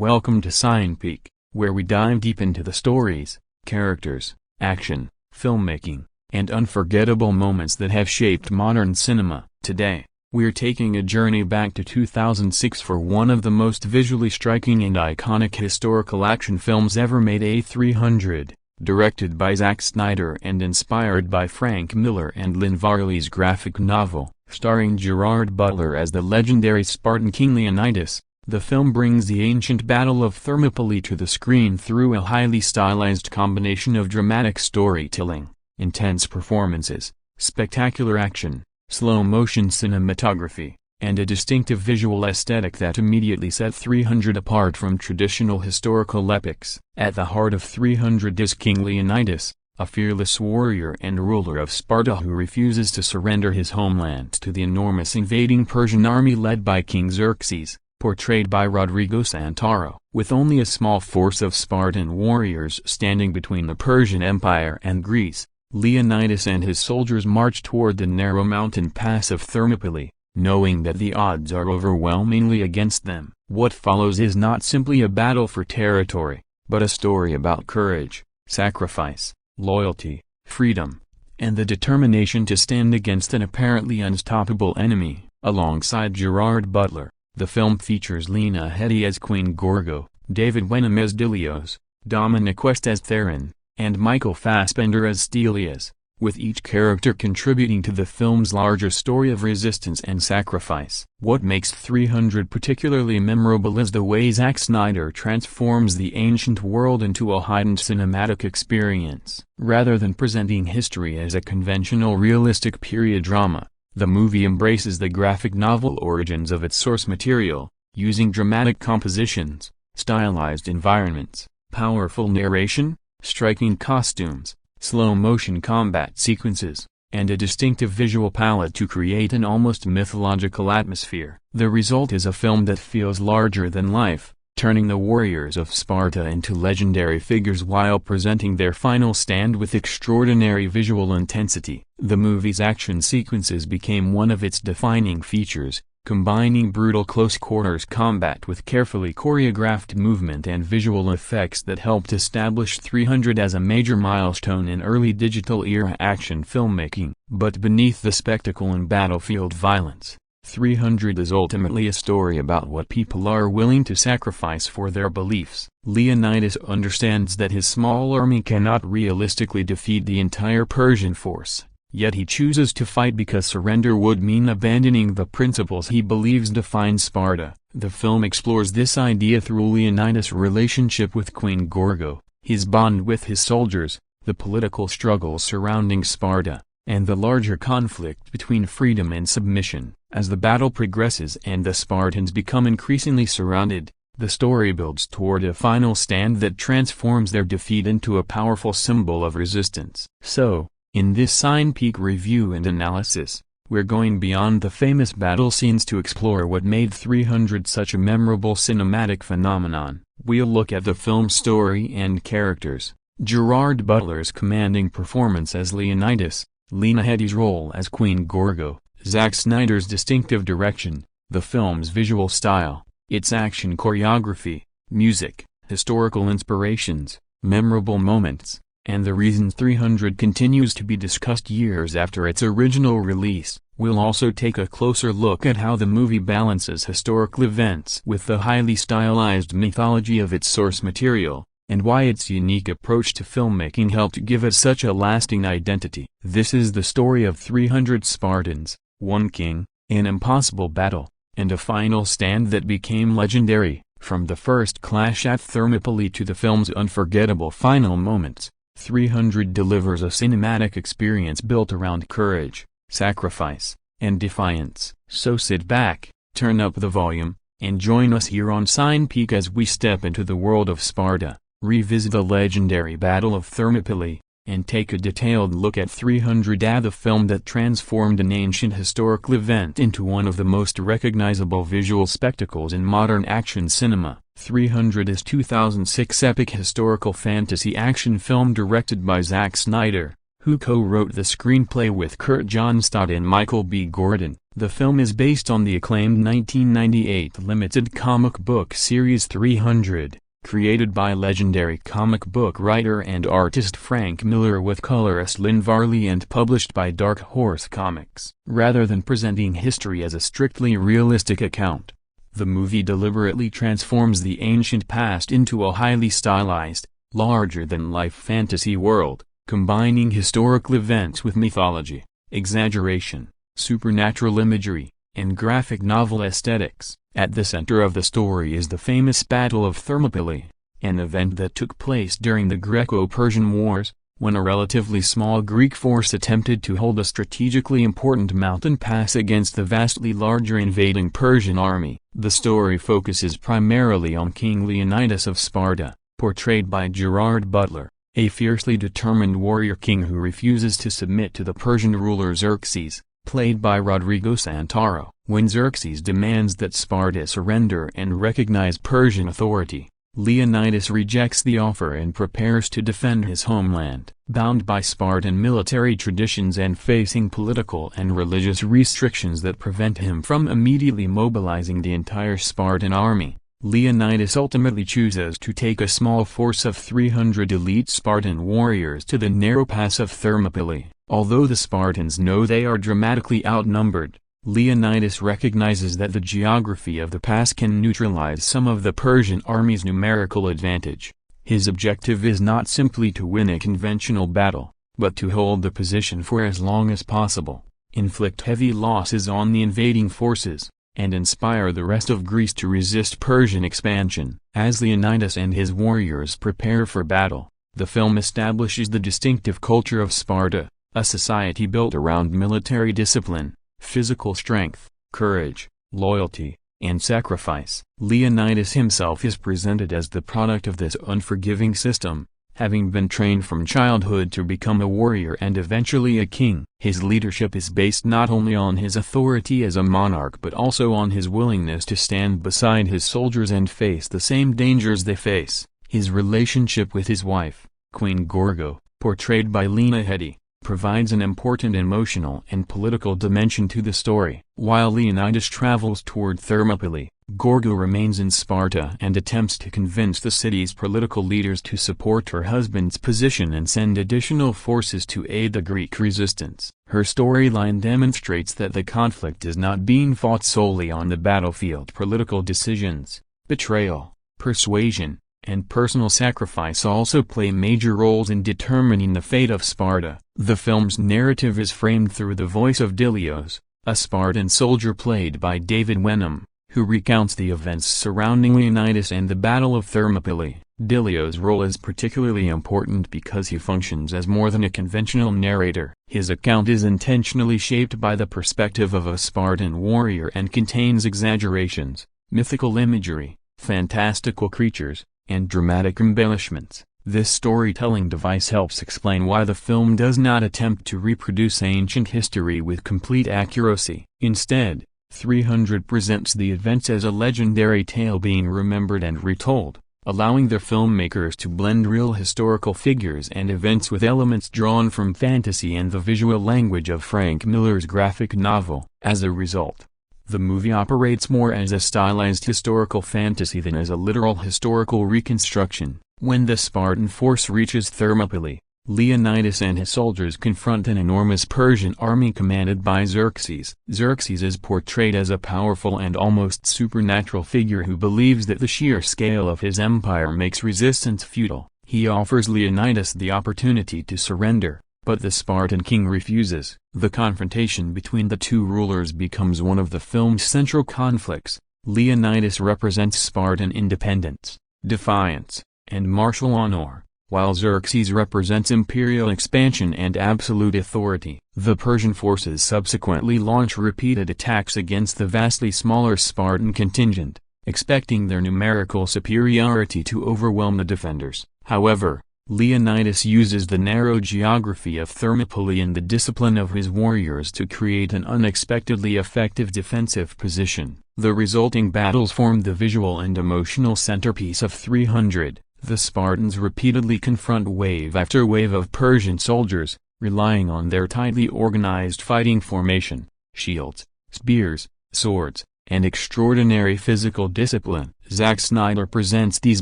welcome to CinePeak, where we dive deep into the stories, characters, action, filmmaking, and unforgettable moments that have shaped modern cinema. Today, we're taking a journey back to 2006 for one of the most visually striking and iconic historical action films ever made, A300, directed by Zack Snyder and inspired by Frank Miller and Lynn Varley's graphic novel, starring Gerard Butler as the legendary Spartan King Leonidas. The film brings the ancient Battle of Thermopylae to the screen through a highly stylized combination of dramatic storytelling, intense performances, spectacular action, slow-motion cinematography, and a distinctive visual aesthetic that immediately set 300 apart from traditional historical epics. At the heart of 300 is King Leonidas, a fearless warrior and ruler of Sparta who refuses to surrender his homeland to the enormous invading Persian army led by King Xerxes, portrayed by Rodrigo Santoro. With only a small force of Spartan warriors standing between the Persian Empire and Greece, Leonidas and his soldiers march toward the narrow mountain pass of Thermopylae, knowing that the odds are overwhelmingly against them. What follows is not simply a battle for territory, but a story about courage, sacrifice, loyalty, freedom, and the determination to stand against an apparently unstoppable enemy. Alongside Gerard Butler, the film features Lena Headey as Queen Gorgo, David Wenham as Dilios, Dominic West as Theron, and Michael Fassbender as Stelios, with each character contributing to the film's larger story of resistance and sacrifice. What makes 300 particularly memorable is the way Zack Snyder transforms the ancient world into a heightened cinematic experience. Rather than presenting history as a conventional realistic period drama, the movie embraces the graphic novel origins of its source material, using dramatic compositions, stylized environments, powerful narration, striking costumes, slow-motion combat sequences, and a distinctive visual palette to create an almost mythological atmosphere. The result is a film that feels larger than life, turning the warriors of Sparta into legendary figures while presenting their final stand with extraordinary visual intensity. The movie's action sequences became one of its defining features, combining brutal close-quarters combat with carefully choreographed movement and visual effects that helped establish 300 as a major milestone in early digital-era action filmmaking. But beneath the spectacle and battlefield violence, 300 is ultimately a story about what people are willing to sacrifice for their beliefs. Leonidas understands that his small army cannot realistically defeat the entire Persian force. Yet he chooses to fight because surrender would mean abandoning the principles he believes define Sparta. The film explores this idea through Leonidas' relationship with Queen Gorgo, his bond with his soldiers, the political struggles surrounding Sparta, and the larger conflict between freedom and submission. As the battle progresses and the Spartans become increasingly surrounded, the story builds toward a final stand that transforms their defeat into a powerful symbol of resistance. So, in this CinePeak review and analysis, we're going beyond the famous battle scenes to explore what made 300 such a memorable cinematic phenomenon. We'll look at the film's story and characters, Gerard Butler's commanding performance as Leonidas, Lena Headey's role as Queen Gorgo, Zack Snyder's distinctive direction, the film's visual style, its action choreography, music, historical inspirations, memorable moments, and the reasons 300 continues to be discussed years after its original release. We'll also take a closer look at how the movie balances historical events with the highly stylized mythology of its source material, and why its unique approach to filmmaking helped give it such a lasting identity. This is the story of 300 Spartans, one king, an impossible battle, and a final stand that became legendary. From the first clash at Thermopylae to the film's unforgettable final moments, 300 delivers a cinematic experience built around courage, sacrifice, and defiance. So sit back, turn up the volume, and join us here on CinePeak as we step into the world of Sparta, revisit the legendary Battle of Thermopylae, and take a detailed look at 300, the film that transformed an ancient historical event into one of the most recognizable visual spectacles in modern action cinema. 300 is 2006 epic historical fantasy action film directed by Zack Snyder, who co-wrote the screenplay with Kurt Johnstad and Michael B. Gordon. The film is based on the acclaimed 1998 limited comic book series 300, created by legendary comic book writer and artist Frank Miller with colorist Lynn Varley and published by Dark Horse Comics. Rather than presenting history as a strictly realistic account, the movie deliberately transforms the ancient past into a highly stylized, larger-than-life fantasy world, combining historical events with mythology, exaggeration, supernatural imagery, and graphic novel aesthetics. At the center of the story is the famous Battle of Thermopylae, an event that took place during the Greco-Persian Wars, when a relatively small Greek force attempted to hold a strategically important mountain pass against the vastly larger invading Persian army. The story focuses primarily on King Leonidas of Sparta, portrayed by Gerard Butler, a fiercely determined warrior king who refuses to submit to the Persian ruler Xerxes, played by Rodrigo Santoro. When Xerxes demands that Sparta surrender and recognize Persian authority, Leonidas rejects the offer and prepares to defend his homeland. Bound by Spartan military traditions and facing political and religious restrictions that prevent him from immediately mobilizing the entire Spartan army, Leonidas ultimately chooses to take a small force of 300 elite Spartan warriors to the narrow pass of Thermopylae. Although the Spartans know they are dramatically outnumbered, Leonidas recognizes that the geography of the pass can neutralize some of the Persian army's numerical advantage. His objective is not simply to win a conventional battle, but to hold the position for as long as possible, inflict heavy losses on the invading forces, and inspire the rest of Greece to resist Persian expansion. As Leonidas and his warriors prepare for battle, the film establishes the distinctive culture of Sparta, a society built around military discipline, physical strength, courage, loyalty, and sacrifice. Leonidas himself is presented as the product of this unforgiving system, having been trained from childhood to become a warrior and eventually a king. His leadership is based not only on his authority as a monarch but also on his willingness to stand beside his soldiers and face the same dangers they face. His relationship with his wife, Queen Gorgo, portrayed by Lena Headey, provides an important emotional and political dimension to the story. While Leonidas travels toward Thermopylae, Gorgo remains in Sparta and attempts to convince the city's political leaders to support her husband's position and send additional forces to aid the Greek resistance. Her storyline demonstrates that the conflict is not being fought solely on the battlefield. Political decisions, betrayal, persuasion, and personal sacrifice also play major roles in determining the fate of Sparta. The film's narrative is framed through the voice of Dilios, a Spartan soldier played by David Wenham, who recounts the events surrounding Leonidas and the Battle of Thermopylae. Dilios' role is particularly important because he functions as more than a conventional narrator. His account is intentionally shaped by the perspective of a Spartan warrior and contains exaggerations, mythical imagery, fantastical creatures, and dramatic embellishments. This storytelling device helps explain why the film does not attempt to reproduce ancient history with complete accuracy. Instead, 300 presents the events as a legendary tale being remembered and retold, allowing the filmmakers to blend real historical figures and events with elements drawn from fantasy and the visual language of Frank Miller's graphic novel. As a result, the movie operates more as a stylized historical fantasy than as a literal historical reconstruction. When the Spartan force reaches Thermopylae, Leonidas and his soldiers confront an enormous Persian army commanded by Xerxes. Xerxes is portrayed as a powerful and almost supernatural figure who believes that the sheer scale of his empire makes resistance futile. He offers Leonidas the opportunity to surrender, but the Spartan king refuses. The confrontation between the two rulers becomes one of the film's central conflicts. Leonidas represents Spartan independence, defiance, and martial honor, while Xerxes represents imperial expansion and absolute authority. The Persian forces subsequently launch repeated attacks against the vastly smaller Spartan contingent, expecting their numerical superiority to overwhelm the defenders. However, Leonidas uses the narrow geography of Thermopylae and the discipline of his warriors to create an unexpectedly effective defensive position. The resulting battles form the visual and emotional centerpiece of 300. The Spartans repeatedly confront wave after wave of Persian soldiers, relying on their tightly organized fighting formation, shields, spears, swords, and extraordinary physical discipline. Zack Snyder presents these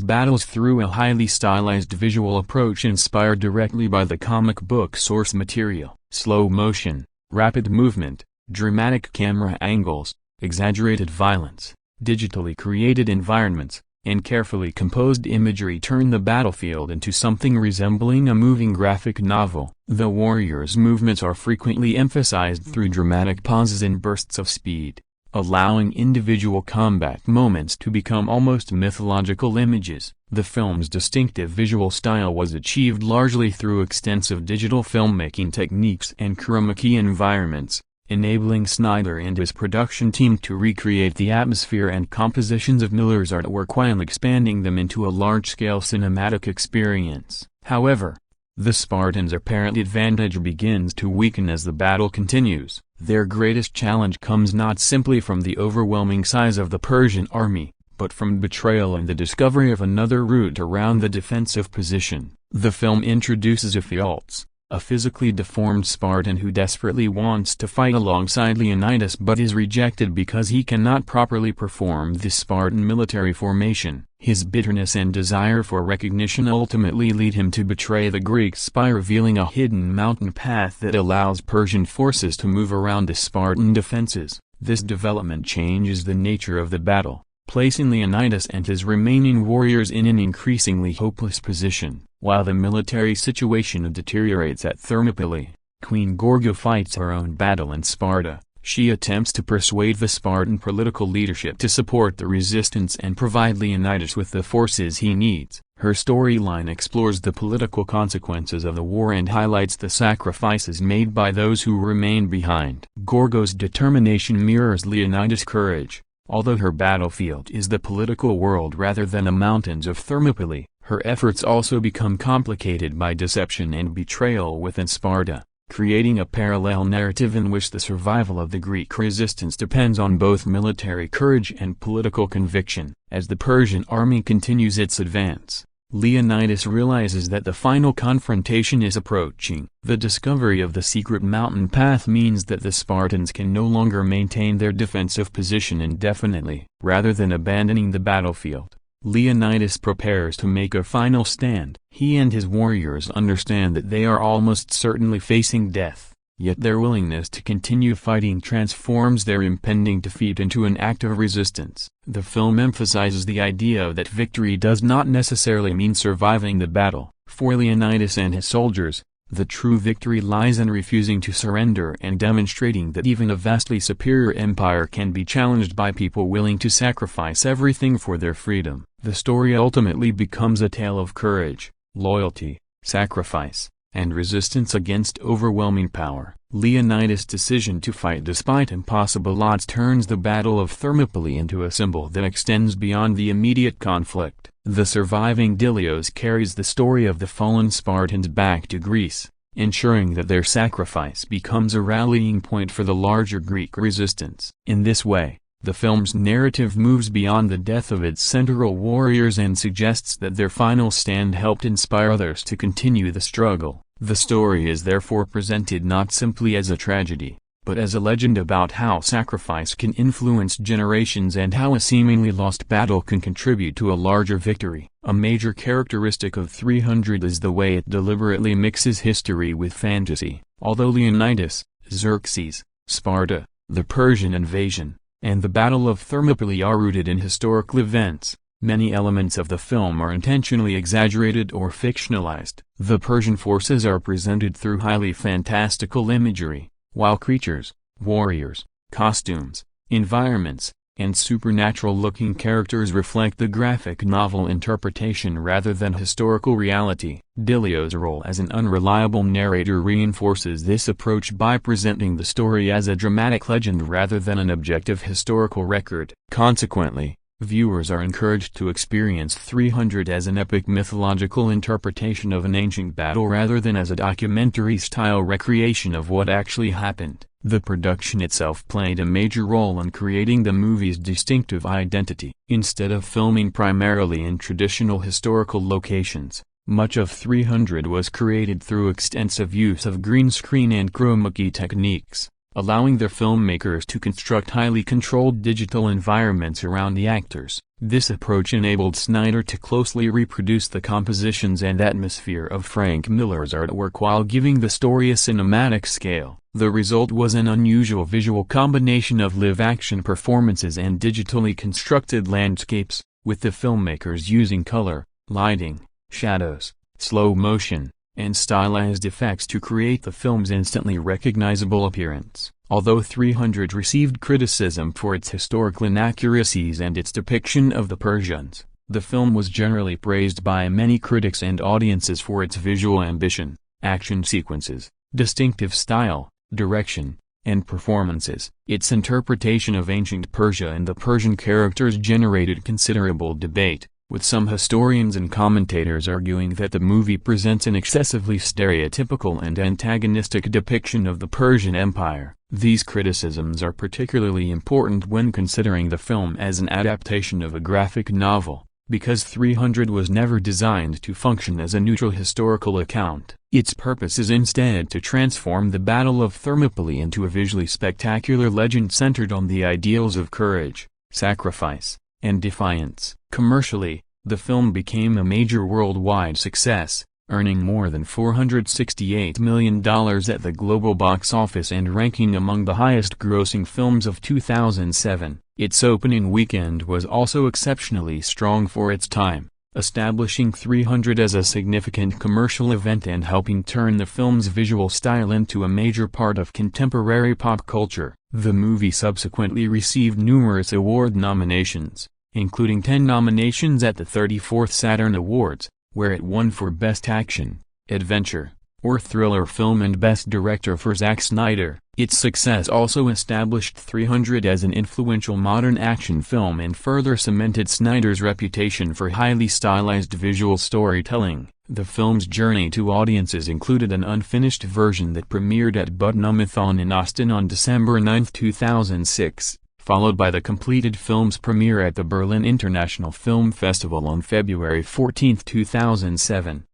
battles through a highly stylized visual approach inspired directly by the comic book source material. Slow motion, rapid movement, dramatic camera angles, exaggerated violence, digitally created environments, and carefully composed imagery turn the battlefield into something resembling a moving graphic novel. The warriors' movements are frequently emphasized through dramatic pauses and bursts of speed, allowing individual combat moments to become almost mythological images. The film's distinctive visual style was achieved largely through extensive digital filmmaking techniques and chroma key environments, enabling Snyder and his production team to recreate the atmosphere and compositions of Miller's artwork while expanding them into a large-scale cinematic experience. However, the Spartans' apparent advantage begins to weaken as the battle continues. Their greatest challenge comes not simply from the overwhelming size of the Persian army, but from betrayal and the discovery of another route around the defensive position. The film introduces Ephialtes, a physically deformed Spartan who desperately wants to fight alongside Leonidas but is rejected because he cannot properly perform the Spartan military formation. His bitterness and desire for recognition ultimately lead him to betray the Greeks by revealing a hidden mountain path that allows Persian forces to move around the Spartan defenses. This development changes the nature of the battle, placing Leonidas and his remaining warriors in an increasingly hopeless position. While the military situation deteriorates at Thermopylae, Queen Gorgo fights her own battle in Sparta. She attempts to persuade the Spartan political leadership to support the resistance and provide Leonidas with the forces he needs. Her storyline explores the political consequences of the war and highlights the sacrifices made by those who remain behind. Gorgo's determination mirrors Leonidas' courage. Although her battlefield is the political world rather than the mountains of Thermopylae, her efforts also become complicated by deception and betrayal within Sparta, creating a parallel narrative in which the survival of the Greek resistance depends on both military courage and political conviction. As the Persian army continues its advance, Leonidas realizes that the final confrontation is approaching. The discovery of the secret mountain path means that the Spartans can no longer maintain their defensive position indefinitely. Rather than abandoning the battlefield, Leonidas prepares to make a final stand. He and his warriors understand that they are almost certainly facing death, yet their willingness to continue fighting transforms their impending defeat into an act of resistance. The film emphasizes the idea that victory does not necessarily mean surviving the battle. For Leonidas and his soldiers, the true victory lies in refusing to surrender and demonstrating that even a vastly superior empire can be challenged by people willing to sacrifice everything for their freedom. The story ultimately becomes a tale of courage, loyalty, sacrifice, and resistance against overwhelming power. Leonidas' decision to fight despite impossible odds turns the Battle of Thermopylae into a symbol that extends beyond the immediate conflict. The surviving Dilios carries the story of the fallen Spartans back to Greece, ensuring that their sacrifice becomes a rallying point for the larger Greek resistance. In this way, the film's narrative moves beyond the death of its central warriors and suggests that their final stand helped inspire others to continue the struggle. The story is therefore presented not simply as a tragedy, but as a legend about how sacrifice can influence generations and how a seemingly lost battle can contribute to a larger victory. A major characteristic of 300 is the way it deliberately mixes history with fantasy. Although Leonidas, Xerxes, Sparta, the Persian invasion, and the Battle of Thermopylae are rooted in historical events, many elements of the film are intentionally exaggerated or fictionalized. The Persian forces are presented through highly fantastical imagery, while creatures, warriors, costumes, environments, and supernatural-looking characters reflect the graphic novel interpretation rather than historical reality. Dilios' role as an unreliable narrator reinforces this approach by presenting the story as a dramatic legend rather than an objective historical record. Consequently, viewers are encouraged to experience 300 as an epic mythological interpretation of an ancient battle rather than as a documentary-style recreation of what actually happened. The production itself played a major role in creating the movie's distinctive identity. Instead of filming primarily in traditional historical locations, much of 300 was created through extensive use of green screen and chroma key techniques. allowing the filmmakers to construct highly controlled digital environments around the actors. This approach enabled Snyder to closely reproduce the compositions and atmosphere of Frank Miller's artwork while giving the story a cinematic scale. The result was an unusual visual combination of live-action performances and digitally constructed landscapes, with the filmmakers using color, lighting, shadows, slow motion, and stylized effects to create the film's instantly recognizable appearance. Although 300 received criticism for its historical inaccuracies and its depiction of the Persians, the film was generally praised by many critics and audiences for its visual ambition, action sequences, distinctive style, direction, and performances. Its interpretation of ancient Persia and the Persian characters generated considerable debate, with some historians and commentators arguing that the movie presents an excessively stereotypical and antagonistic depiction of the Persian Empire. These criticisms are particularly important when considering the film as an adaptation of a graphic novel, because 300 was never designed to function as a neutral historical account. Its purpose is instead to transform the Battle of Thermopylae into a visually spectacular legend centered on the ideals of courage, sacrifice, and defiance. Commercially, the film became a major worldwide success, earning more than $468 million at the global box office and ranking among the highest-grossing films of 2007. Its opening weekend was also exceptionally strong for its time, establishing 300 as a significant commercial event and helping turn the film's visual style into a major part of contemporary pop culture. The movie subsequently received numerous award nominations, including 10 nominations at the 34th Saturn Awards, where it won for Best Action, Adventure, or Thriller Film and Best Director for Zack Snyder. Its success also established 300 as an influential modern action film and further cemented Snyder's reputation for highly stylized visual storytelling. The film's journey to audiences included an unfinished version that premiered at Butnumathon in Austin on December 9, 2006. Followed by the completed film's premiere at the Berlin International Film Festival on February 14, 2007.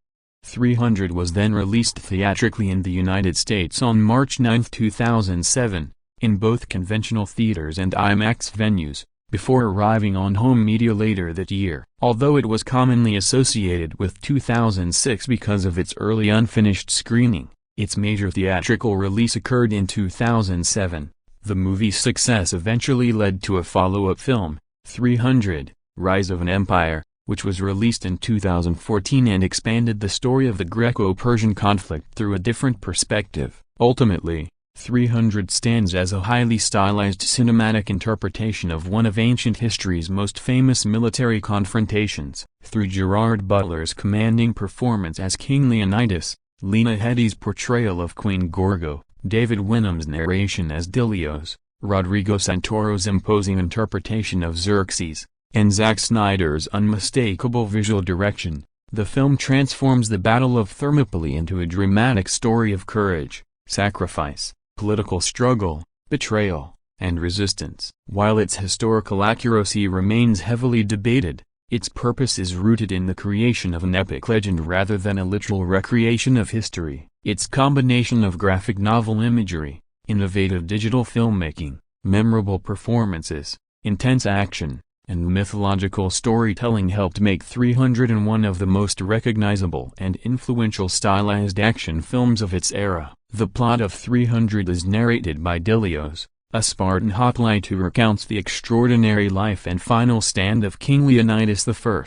300 was then released theatrically in the United States on March 9, 2007, in both conventional theaters and IMAX venues, before arriving on home media later that year. Although it was commonly associated with 2006 because of its early unfinished screening, its major theatrical release occurred in 2007. The movie's success eventually led to a follow-up film, 300, Rise of an Empire, which was released in 2014 and expanded the story of the Greco-Persian conflict through a different perspective. Ultimately, 300 stands as a highly stylized cinematic interpretation of one of ancient history's most famous military confrontations. Through Gerard Butler's commanding performance as King Leonidas, Lena Headey's portrayal of Queen Gorgo, David Wenham's narration as Dilios, Rodrigo Santoro's imposing interpretation of Xerxes, and Zack Snyder's unmistakable visual direction, the film transforms the Battle of Thermopylae into a dramatic story of courage, sacrifice, political struggle, betrayal, and resistance. While its historical accuracy remains heavily debated, its purpose is rooted in the creation of an epic legend rather than a literal recreation of history. Its combination of graphic novel imagery, innovative digital filmmaking, memorable performances, intense action, and mythological storytelling helped make 300 one of the most recognizable and influential stylized action films of its era. The plot of 300 is narrated by Dilios, a Spartan hoplite who recounts the extraordinary life and final stand of King Leonidas I.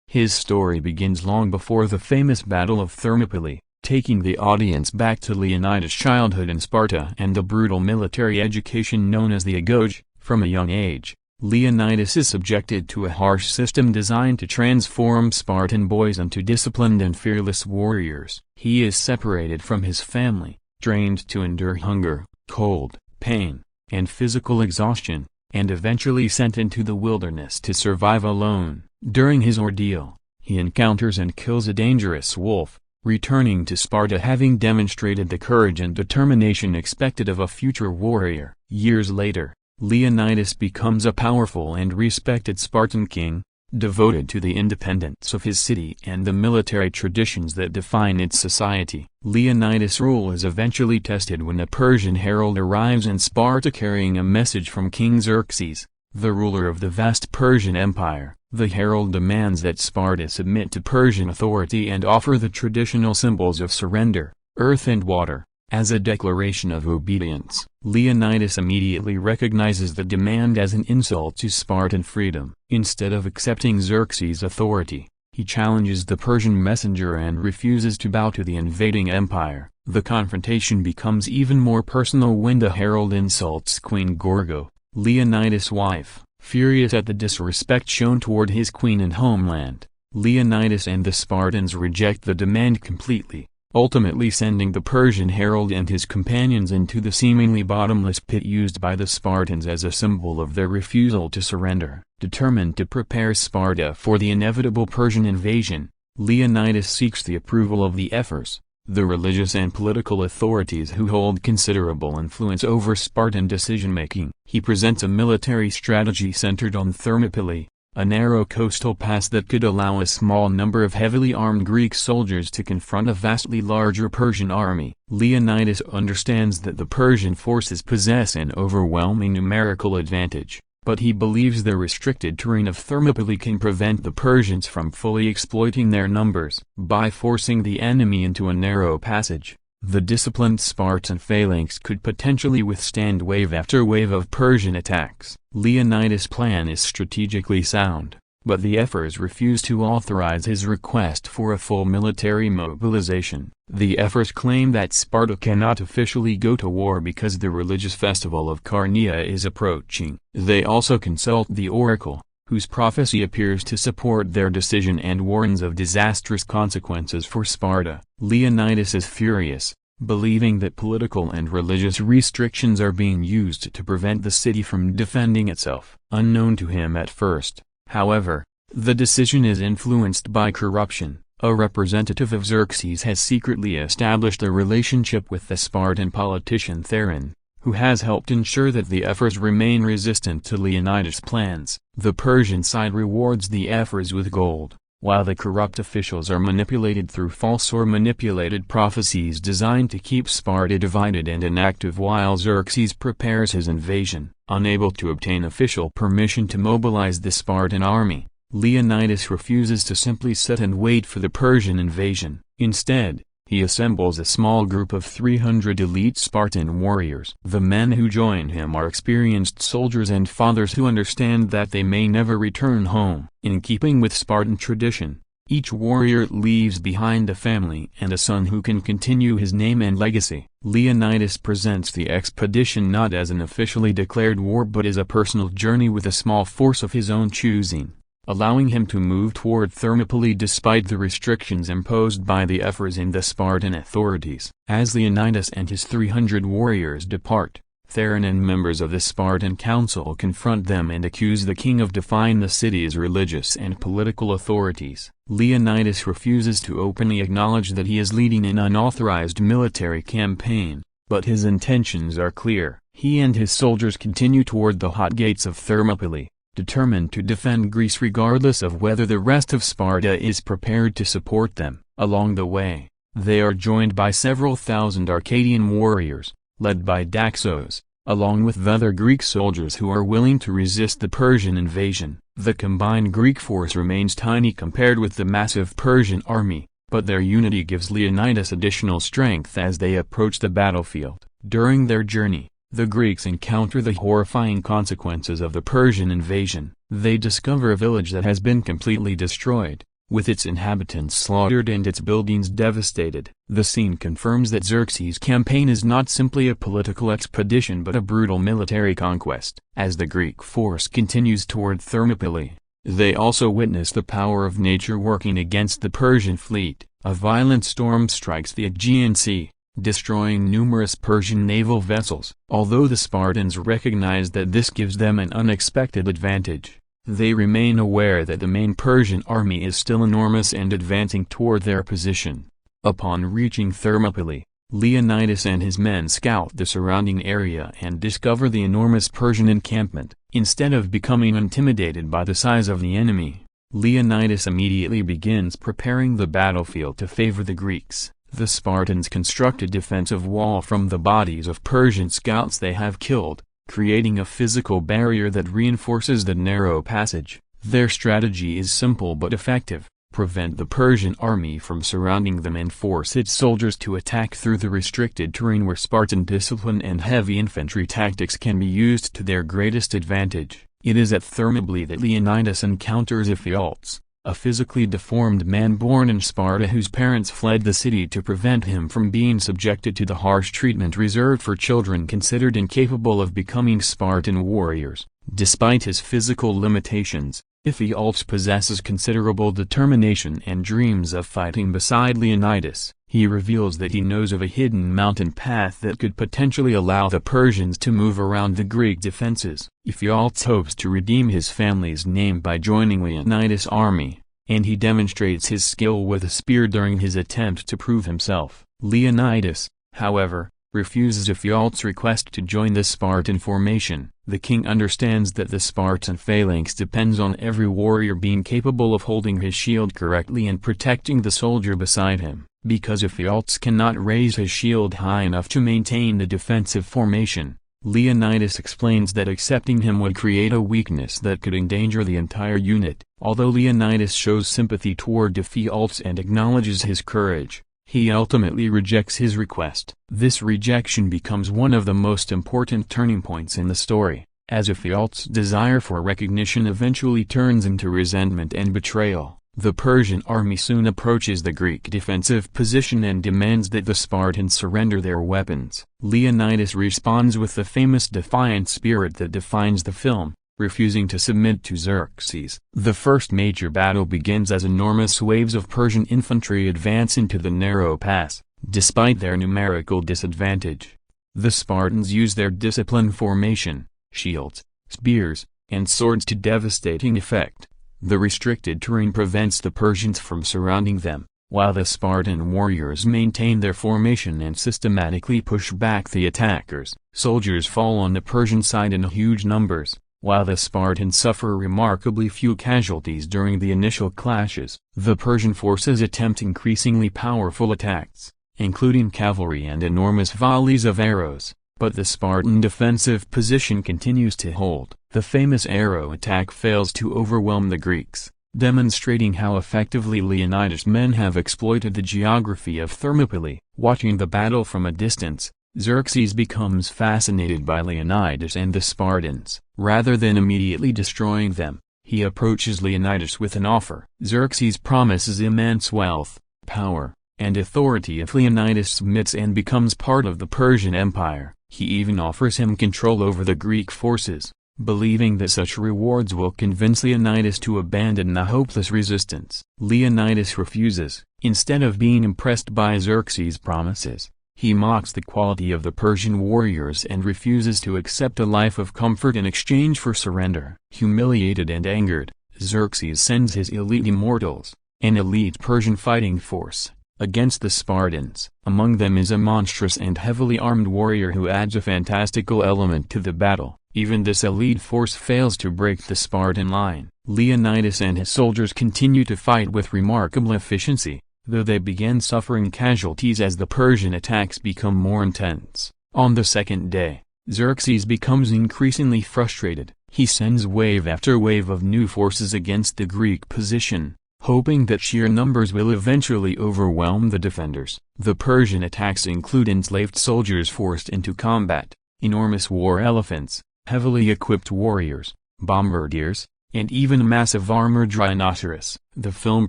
His story begins long before the famous Battle of Thermopylae, taking the audience back to Leonidas' childhood in Sparta and the brutal military education known as the agoge. From a young age, Leonidas is subjected to a harsh system designed to transform Spartan boys into disciplined and fearless warriors. He is separated from his family, trained to endure hunger, cold, pain, and physical exhaustion, and eventually sent into the wilderness to survive alone. During his ordeal, he encounters and kills a dangerous wolf, returning to Sparta having demonstrated the courage and determination expected of a future warrior. Years later, Leonidas becomes a powerful and respected Spartan king, devoted to the independence of his city and the military traditions that define its society. Leonidas' rule is eventually tested when a Persian herald arrives in Sparta carrying a message from King Xerxes, the ruler of the vast Persian Empire. The herald demands that Sparta submit to Persian authority and offer the traditional symbols of surrender, earth and water, as a declaration of obedience. Leonidas immediately recognizes the demand as an insult to Spartan freedom. Instead of accepting Xerxes' authority, he challenges the Persian messenger and refuses to bow to the invading empire. The confrontation becomes even more personal when the herald insults Queen Gorgo, Leonidas' wife. Furious at the disrespect shown toward his queen and homeland, Leonidas and the Spartans reject the demand completely, ultimately sending the Persian herald and his companions into the seemingly bottomless pit used by the Spartans as a symbol of their refusal to surrender. Determined to prepare Sparta for the inevitable Persian invasion, Leonidas seeks the approval of the ephors, the religious and political authorities who hold considerable influence over Spartan decision-making. He presents a military strategy centered on Thermopylae, a narrow coastal pass that could allow a small number of heavily armed Greek soldiers to confront a vastly larger Persian army. Leonidas understands that the Persian forces possess an overwhelming numerical advantage, but he believes the restricted terrain of Thermopylae can prevent the Persians from fully exploiting their numbers. By forcing the enemy into a narrow passage, the disciplined Spartan phalanx could potentially withstand wave after wave of Persian attacks. Leonidas' plan is strategically sound, but the ephors refuse to authorize his request for a full military mobilization. The ephors claim that Sparta cannot officially go to war because the religious festival of Carnea is approaching. They also consult the oracle, whose prophecy appears to support their decision and warns of disastrous consequences for Sparta. Leonidas is furious, believing that political and religious restrictions are being used to prevent the city from defending itself. Unknown to him at first, however, the decision is influenced by corruption. A representative of Xerxes has secretly established a relationship with the Spartan politician Theron, who has helped ensure that the ephors remain resistant to Leonidas' plans. The Persian side rewards the ephors with gold, while the corrupt officials are manipulated through false or manipulated prophecies designed to keep Sparta divided and inactive while Xerxes prepares his invasion. Unable to obtain official permission to mobilize the Spartan army, Leonidas refuses to simply sit and wait for the Persian invasion. Instead, he assembles a small group of 300 elite Spartan warriors. The men who join him are experienced soldiers and fathers who understand that they may never return home. In keeping with Spartan tradition, each warrior leaves behind a family and a son who can continue his name and legacy. Leonidas presents the expedition not as an officially declared war but as a personal journey with a small force of his own choosing, allowing him to move toward Thermopylae despite the restrictions imposed by the ephors and the Spartan authorities. As Leonidas and his 300 warriors depart, Theron and members of the Spartan council confront them and accuse the king of defying the city's religious and political authorities. Leonidas refuses to openly acknowledge that he is leading an unauthorized military campaign, but his intentions are clear. He and his soldiers continue toward the hot gates of Thermopylae, determined to defend Greece regardless of whether the rest of Sparta is prepared to support them. Along the way, they are joined by several thousand Arcadian warriors, led by Daxos, along with other Greek soldiers who are willing to resist the Persian invasion. The combined Greek force remains tiny compared with the massive Persian army, but their unity gives Leonidas additional strength as they approach the battlefield. During their journey, the Greeks encounter the horrifying consequences of the Persian invasion. They discover a village that has been completely destroyed, with its inhabitants slaughtered and its buildings devastated. The scene confirms that Xerxes' campaign is not simply a political expedition but a brutal military conquest. As the Greek force continues toward Thermopylae, they also witness the power of nature working against the Persian fleet. A violent storm strikes the Aegean Sea, destroying numerous Persian naval vessels. Although the Spartans recognize that this gives them an unexpected advantage, they remain aware that the main Persian army is still enormous and advancing toward their position. Upon reaching Thermopylae, Leonidas and his men scout the surrounding area and discover the enormous Persian encampment. Instead of becoming intimidated by the size of the enemy, Leonidas immediately begins preparing the battlefield to favor the Greeks. The Spartans construct a defensive wall from the bodies of Persian scouts they have killed, creating a physical barrier that reinforces the narrow passage. Their strategy is simple but effective: prevent the Persian army from surrounding them and force its soldiers to attack through the restricted terrain where Spartan discipline and heavy infantry tactics can be used to their greatest advantage. It is at Thermopylae that Leonidas encounters Ephialtes, a physically deformed man born in Sparta whose parents fled the city to prevent him from being subjected to the harsh treatment reserved for children considered incapable of becoming Spartan warriors. Despite his physical limitations, Ephialtes possesses considerable determination and dreams of fighting beside Leonidas. He reveals that he knows of a hidden mountain path that could potentially allow the Persians to move around the Greek defenses. Ephialtes hopes to redeem his family's name by joining Leonidas' army, and he demonstrates his skill with a spear during his attempt to prove himself. Leonidas, however, refuses Ephialtes' request to join the Spartan formation. The king understands that the Spartan phalanx depends on every warrior being capable of holding his shield correctly and protecting the soldier beside him. Because Ephialtes cannot raise his shield high enough to maintain the defensive formation, Leonidas explains that accepting him would create a weakness that could endanger the entire unit. Although Leonidas shows sympathy toward Ephialtes and acknowledges his courage, he ultimately rejects his request. This rejection becomes one of the most important turning points in the story, as Ephialtes' desire for recognition eventually turns into resentment and betrayal. The Persian army soon approaches the Greek defensive position and demands that the Spartans surrender their weapons. Leonidas responds with the famous defiant spirit that defines the film, refusing to submit to Xerxes. The first major battle begins as enormous waves of Persian infantry advance into the narrow pass. Despite their numerical disadvantage, the Spartans use their disciplined formation, shields, spears, and swords to devastating effect. The restricted terrain prevents the Persians from surrounding them, while the Spartan warriors maintain their formation and systematically push back the attackers. Soldiers fall on the Persian side in huge numbers, while the Spartans suffer remarkably few casualties during the initial clashes. The Persian forces attempt increasingly powerful attacks, including cavalry and enormous volleys of arrows, but the Spartan defensive position continues to hold. The famous arrow attack fails to overwhelm the Greeks, demonstrating how effectively Leonidas' men have exploited the geography of Thermopylae. Watching the battle from a distance, Xerxes becomes fascinated by Leonidas and the Spartans. Rather than immediately destroying them, he approaches Leonidas with an offer. Xerxes promises immense wealth, power, and authority if Leonidas submits and becomes part of the Persian Empire. He even offers him control over the Greek forces, believing that such rewards will convince Leonidas to abandon the hopeless resistance. Leonidas refuses. Instead of being impressed by Xerxes' promises, he mocks the quality of the Persian warriors and refuses to accept a life of comfort in exchange for surrender. Humiliated and angered, Xerxes sends his elite immortals, an elite Persian fighting force, against the Spartans. Among them is a monstrous and heavily armed warrior who adds a fantastical element to the battle. Even this elite force fails to break the Spartan line. Leonidas and his soldiers continue to fight with remarkable efficiency, though they begin suffering casualties as the Persian attacks become more intense. On the second day, Xerxes becomes increasingly frustrated. He sends wave after wave of new forces against the Greek position, hoping that sheer numbers will eventually overwhelm the defenders. The Persian attacks include enslaved soldiers forced into combat, enormous war elephants, heavily equipped warriors, bombardiers, and even a massive armored rhinoceros. The film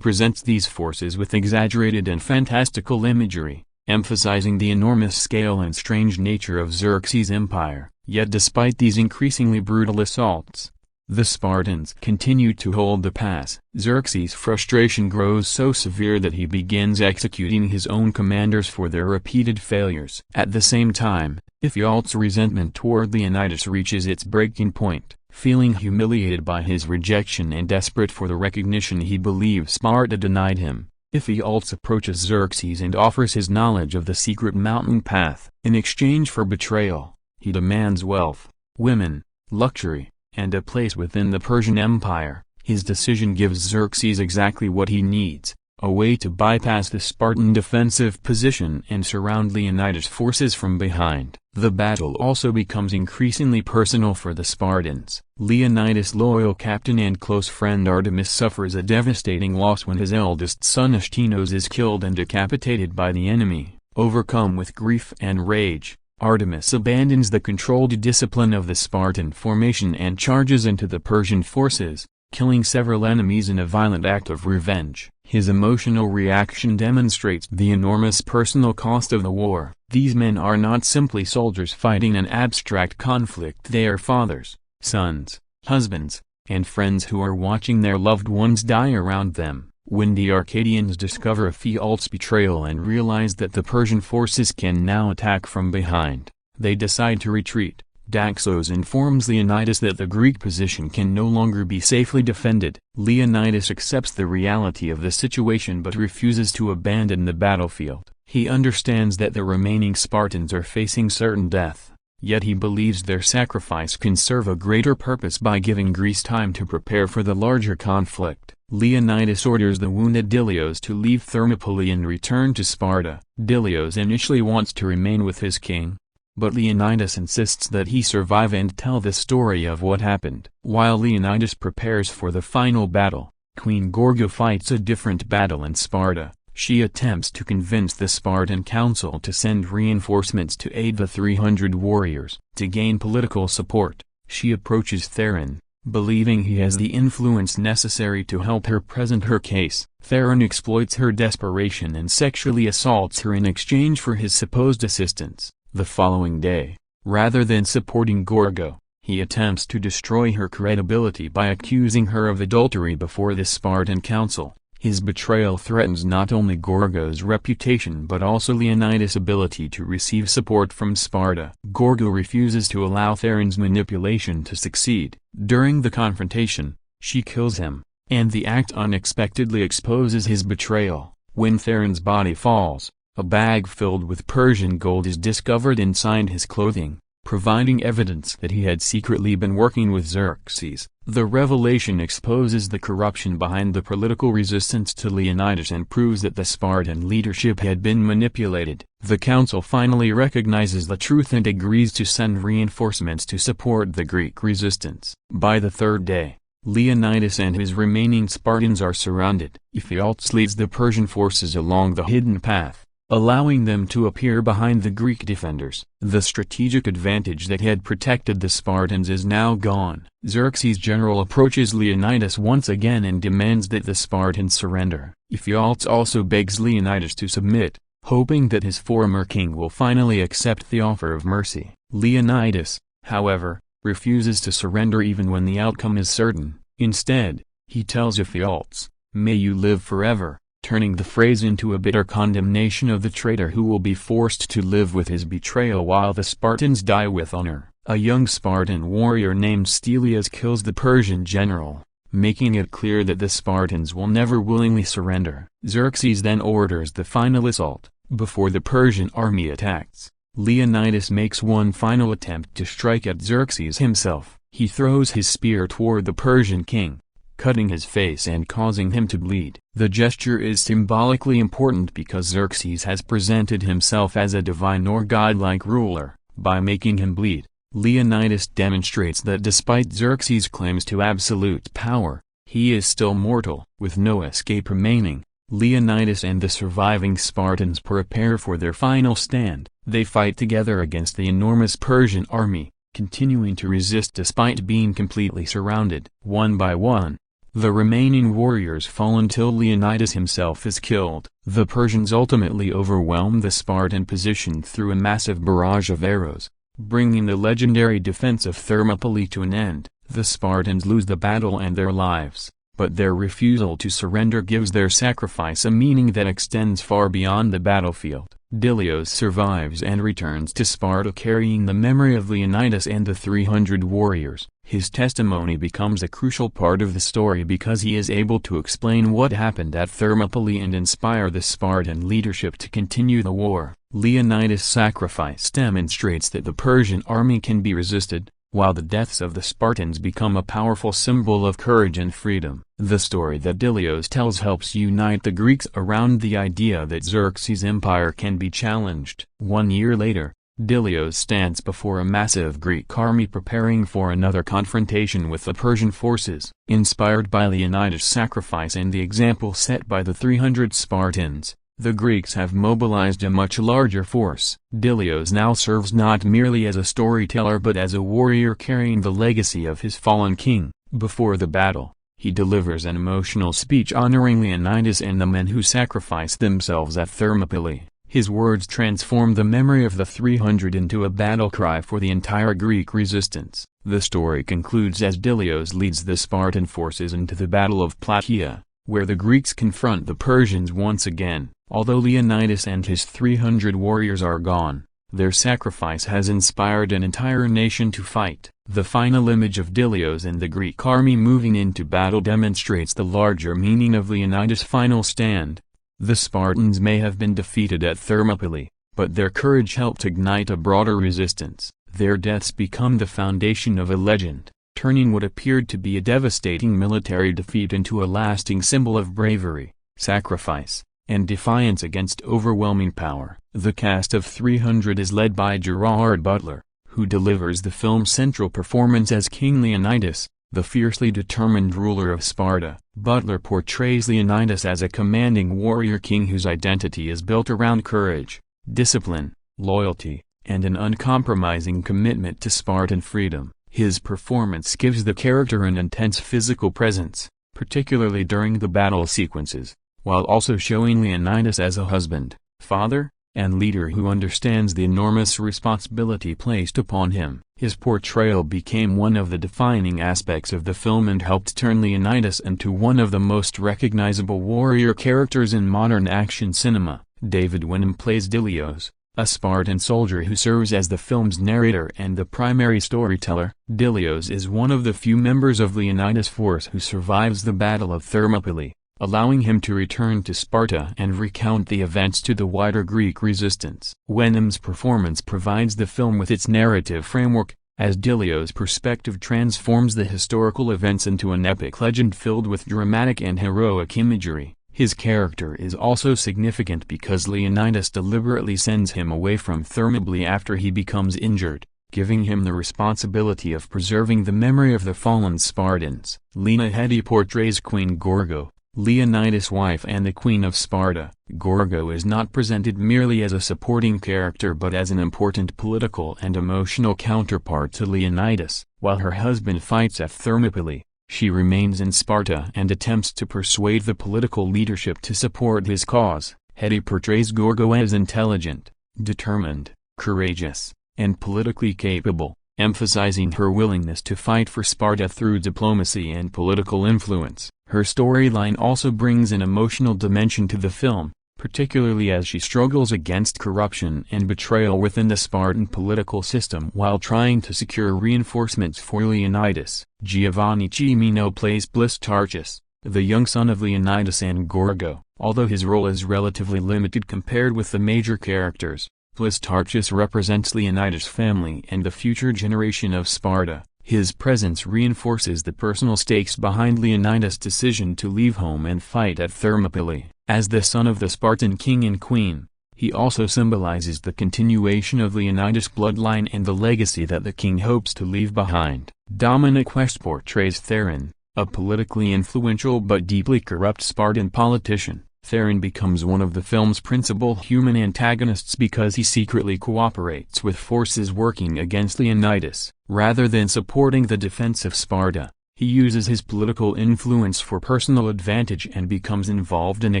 presents these forces with exaggerated and fantastical imagery, emphasizing the enormous scale and strange nature of Xerxes' empire. Yet despite these increasingly brutal assaults, the Spartans continue to hold the pass. Xerxes' frustration grows so severe that he begins executing his own commanders for their repeated failures. At the same time, Ephialtes' resentment toward Leonidas reaches its breaking point. Feeling humiliated by his rejection and desperate for the recognition he believes Sparta denied him, Ephialtes approaches Xerxes and offers his knowledge of the secret mountain path. In exchange for betrayal, he demands wealth, women, luxury, and a place within the Persian Empire. His decision gives Xerxes exactly what he needs, a way to bypass the Spartan defensive position and surround Leonidas' forces from behind. The battle also becomes increasingly personal for the Spartans. Leonidas' loyal captain and close friend Artemis suffers a devastating loss when his eldest son Ashtinos is killed and decapitated by the enemy. Overcome with grief and rage, Artemis abandons the controlled discipline of the Spartan formation and charges into the Persian forces, killing several enemies in a violent act of revenge. His emotional reaction demonstrates the enormous personal cost of the war. These men are not simply soldiers fighting an abstract conflict, they are fathers, sons, husbands, and friends who are watching their loved ones die around them. When the Arcadians discover Ephialtes' betrayal and realize that the Persian forces can now attack from behind, they decide to retreat. Daxos informs Leonidas that the Greek position can no longer be safely defended. Leonidas accepts the reality of the situation but refuses to abandon the battlefield. He understands that the remaining Spartans are facing certain death, yet he believes their sacrifice can serve a greater purpose by giving Greece time to prepare for the larger conflict. Leonidas orders the wounded Dilios to leave Thermopylae and return to Sparta. Dilios initially wants to remain with his king, but Leonidas insists that he survive and tell the story of what happened. While Leonidas prepares for the final battle, Queen Gorgo fights a different battle in Sparta. She attempts to convince the Spartan council to send reinforcements to aid the 300 warriors. To gain political support, she approaches Theron, believing he has the influence necessary to help her present her case. Theron exploits her desperation and sexually assaults her in exchange for his supposed assistance. The following day, rather than supporting Gorgo, he attempts to destroy her credibility by accusing her of adultery before the Spartan council. His betrayal threatens not only Gorgo's reputation but also Leonidas' ability to receive support from Sparta. Gorgo refuses to allow Theron's manipulation to succeed. During the confrontation, she kills him, and the act unexpectedly exposes his betrayal. When Theron's body falls, a bag filled with Persian gold is discovered inside his clothing, providing evidence that he had secretly been working with Xerxes. The revelation exposes the corruption behind the political resistance to Leonidas and proves that the Spartan leadership had been manipulated. The council finally recognizes the truth and agrees to send reinforcements to support the Greek resistance. By the third day, Leonidas and his remaining Spartans are surrounded. Ephialtes leads the Persian forces along the hidden path, allowing them to appear behind the Greek defenders. The strategic advantage that had protected the Spartans is now gone. Xerxes' general approaches Leonidas once again and demands that the Spartans surrender. Ephialtes also begs Leonidas to submit, hoping that his former king will finally accept the offer of mercy. Leonidas, however, refuses to surrender even when the outcome is certain. Instead, he tells Ephialtes, "May you live forever," turning the phrase into a bitter condemnation of the traitor who will be forced to live with his betrayal while the Spartans die with honor. A young Spartan warrior named Stelias kills the Persian general, making it clear that the Spartans will never willingly surrender. Xerxes then orders the final assault. Before the Persian army attacks, Leonidas makes one final attempt to strike at Xerxes himself. He throws his spear toward the Persian king, cutting his face and causing him to bleed. The gesture is symbolically important because Xerxes has presented himself as a divine or godlike ruler. By making him bleed, Leonidas demonstrates that despite Xerxes' claims to absolute power, he is still mortal. With no escape remaining, Leonidas and the surviving Spartans prepare for their final stand. They fight together against the enormous Persian army, continuing to resist despite being completely surrounded. One by one, the remaining warriors fall until Leonidas himself is killed. The Persians ultimately overwhelm the Spartan position through a massive barrage of arrows, bringing the legendary defense of Thermopylae to an end. The Spartans lose the battle and their lives, but their refusal to surrender gives their sacrifice a meaning that extends far beyond the battlefield. Dilios survives and returns to Sparta carrying the memory of Leonidas and the 300 warriors. His testimony becomes a crucial part of the story because he is able to explain what happened at Thermopylae and inspire the Spartan leadership to continue the war. Leonidas' sacrifice demonstrates that the Persian army can be resisted, while the deaths of the Spartans become a powerful symbol of courage and freedom. The story that Dilios tells helps unite the Greeks around the idea that Xerxes' empire can be challenged. 1 year later, Dilios stands before a massive Greek army preparing for another confrontation with the Persian forces. Inspired by Leonidas' sacrifice and the example set by the 300 Spartans, the Greeks have mobilized a much larger force. Dilios now serves not merely as a storyteller but as a warrior carrying the legacy of his fallen king. Before the battle, he delivers an emotional speech honoring Leonidas and the men who sacrificed themselves at Thermopylae. His words transform the memory of the 300 into a battle cry for the entire Greek resistance. The story concludes as Dilios leads the Spartan forces into the Battle of Plataea, where the Greeks confront the Persians once again. Although Leonidas and his 300 warriors are gone, their sacrifice has inspired an entire nation to fight. The final image of Dilios and the Greek army moving into battle demonstrates the larger meaning of Leonidas' final stand. The Spartans may have been defeated at Thermopylae, but their courage helped ignite a broader resistance. Their deaths become the foundation of a legend, turning what appeared to be a devastating military defeat into a lasting symbol of bravery, sacrifice, and defiance against overwhelming power. The cast of 300 is led by Gerard Butler, who delivers the film's central performance as King Leonidas, the fiercely determined ruler of Sparta. Butler portrays Leonidas as a commanding warrior king whose identity is built around courage, discipline, loyalty, and an uncompromising commitment to Spartan freedom. His performance gives the character an intense physical presence, particularly during the battle sequences, while also showing Leonidas as a husband, father, and leader who understands the enormous responsibility placed upon him. His portrayal became one of the defining aspects of the film and helped turn Leonidas into one of the most recognizable warrior characters in modern action cinema. David Wenham plays Dilios, a Spartan soldier who serves as the film's narrator and the primary storyteller. Dilios is one of the few members of Leonidas' force who survives the Battle of Thermopylae, allowing him to return to Sparta and recount the events to the wider Greek resistance. Wenham's performance provides the film with its narrative framework, as Dilios' perspective transforms the historical events into an epic legend filled with dramatic and heroic imagery. His character is also significant because Leonidas deliberately sends him away from Thermopylae after he becomes injured, giving him the responsibility of preserving the memory of the fallen Spartans. Lena Headey portrays Queen Gorgo, Leonidas' wife and the Queen of Sparta. Gorgo is not presented merely as a supporting character but as an important political and emotional counterpart to Leonidas. While her husband fights at Thermopylae, she remains in Sparta and attempts to persuade the political leadership to support his cause. Headey portrays Gorgo as intelligent, determined, courageous, and politically capable, emphasizing her willingness to fight for Sparta through diplomacy and political influence. Her storyline also brings an emotional dimension to the film, particularly as she struggles against corruption and betrayal within the Spartan political system while trying to secure reinforcements for Leonidas. Giovanni Cimino plays Plistarchus, the young son of Leonidas and Gorgo. Although his role is relatively limited compared with the major characters, Plistarchus represents Leonidas' family and the future generation of Sparta. His presence reinforces the personal stakes behind Leonidas' decision to leave home and fight at Thermopylae. As the son of the Spartan king and queen, he also symbolizes the continuation of Leonidas' bloodline and the legacy that the king hopes to leave behind. Dominic West portrays Theron, a politically influential but deeply corrupt Spartan politician. Theron becomes one of the film's principal human antagonists because he secretly cooperates with forces working against Leonidas. Rather than supporting the defense of Sparta, he uses his political influence for personal advantage and becomes involved in a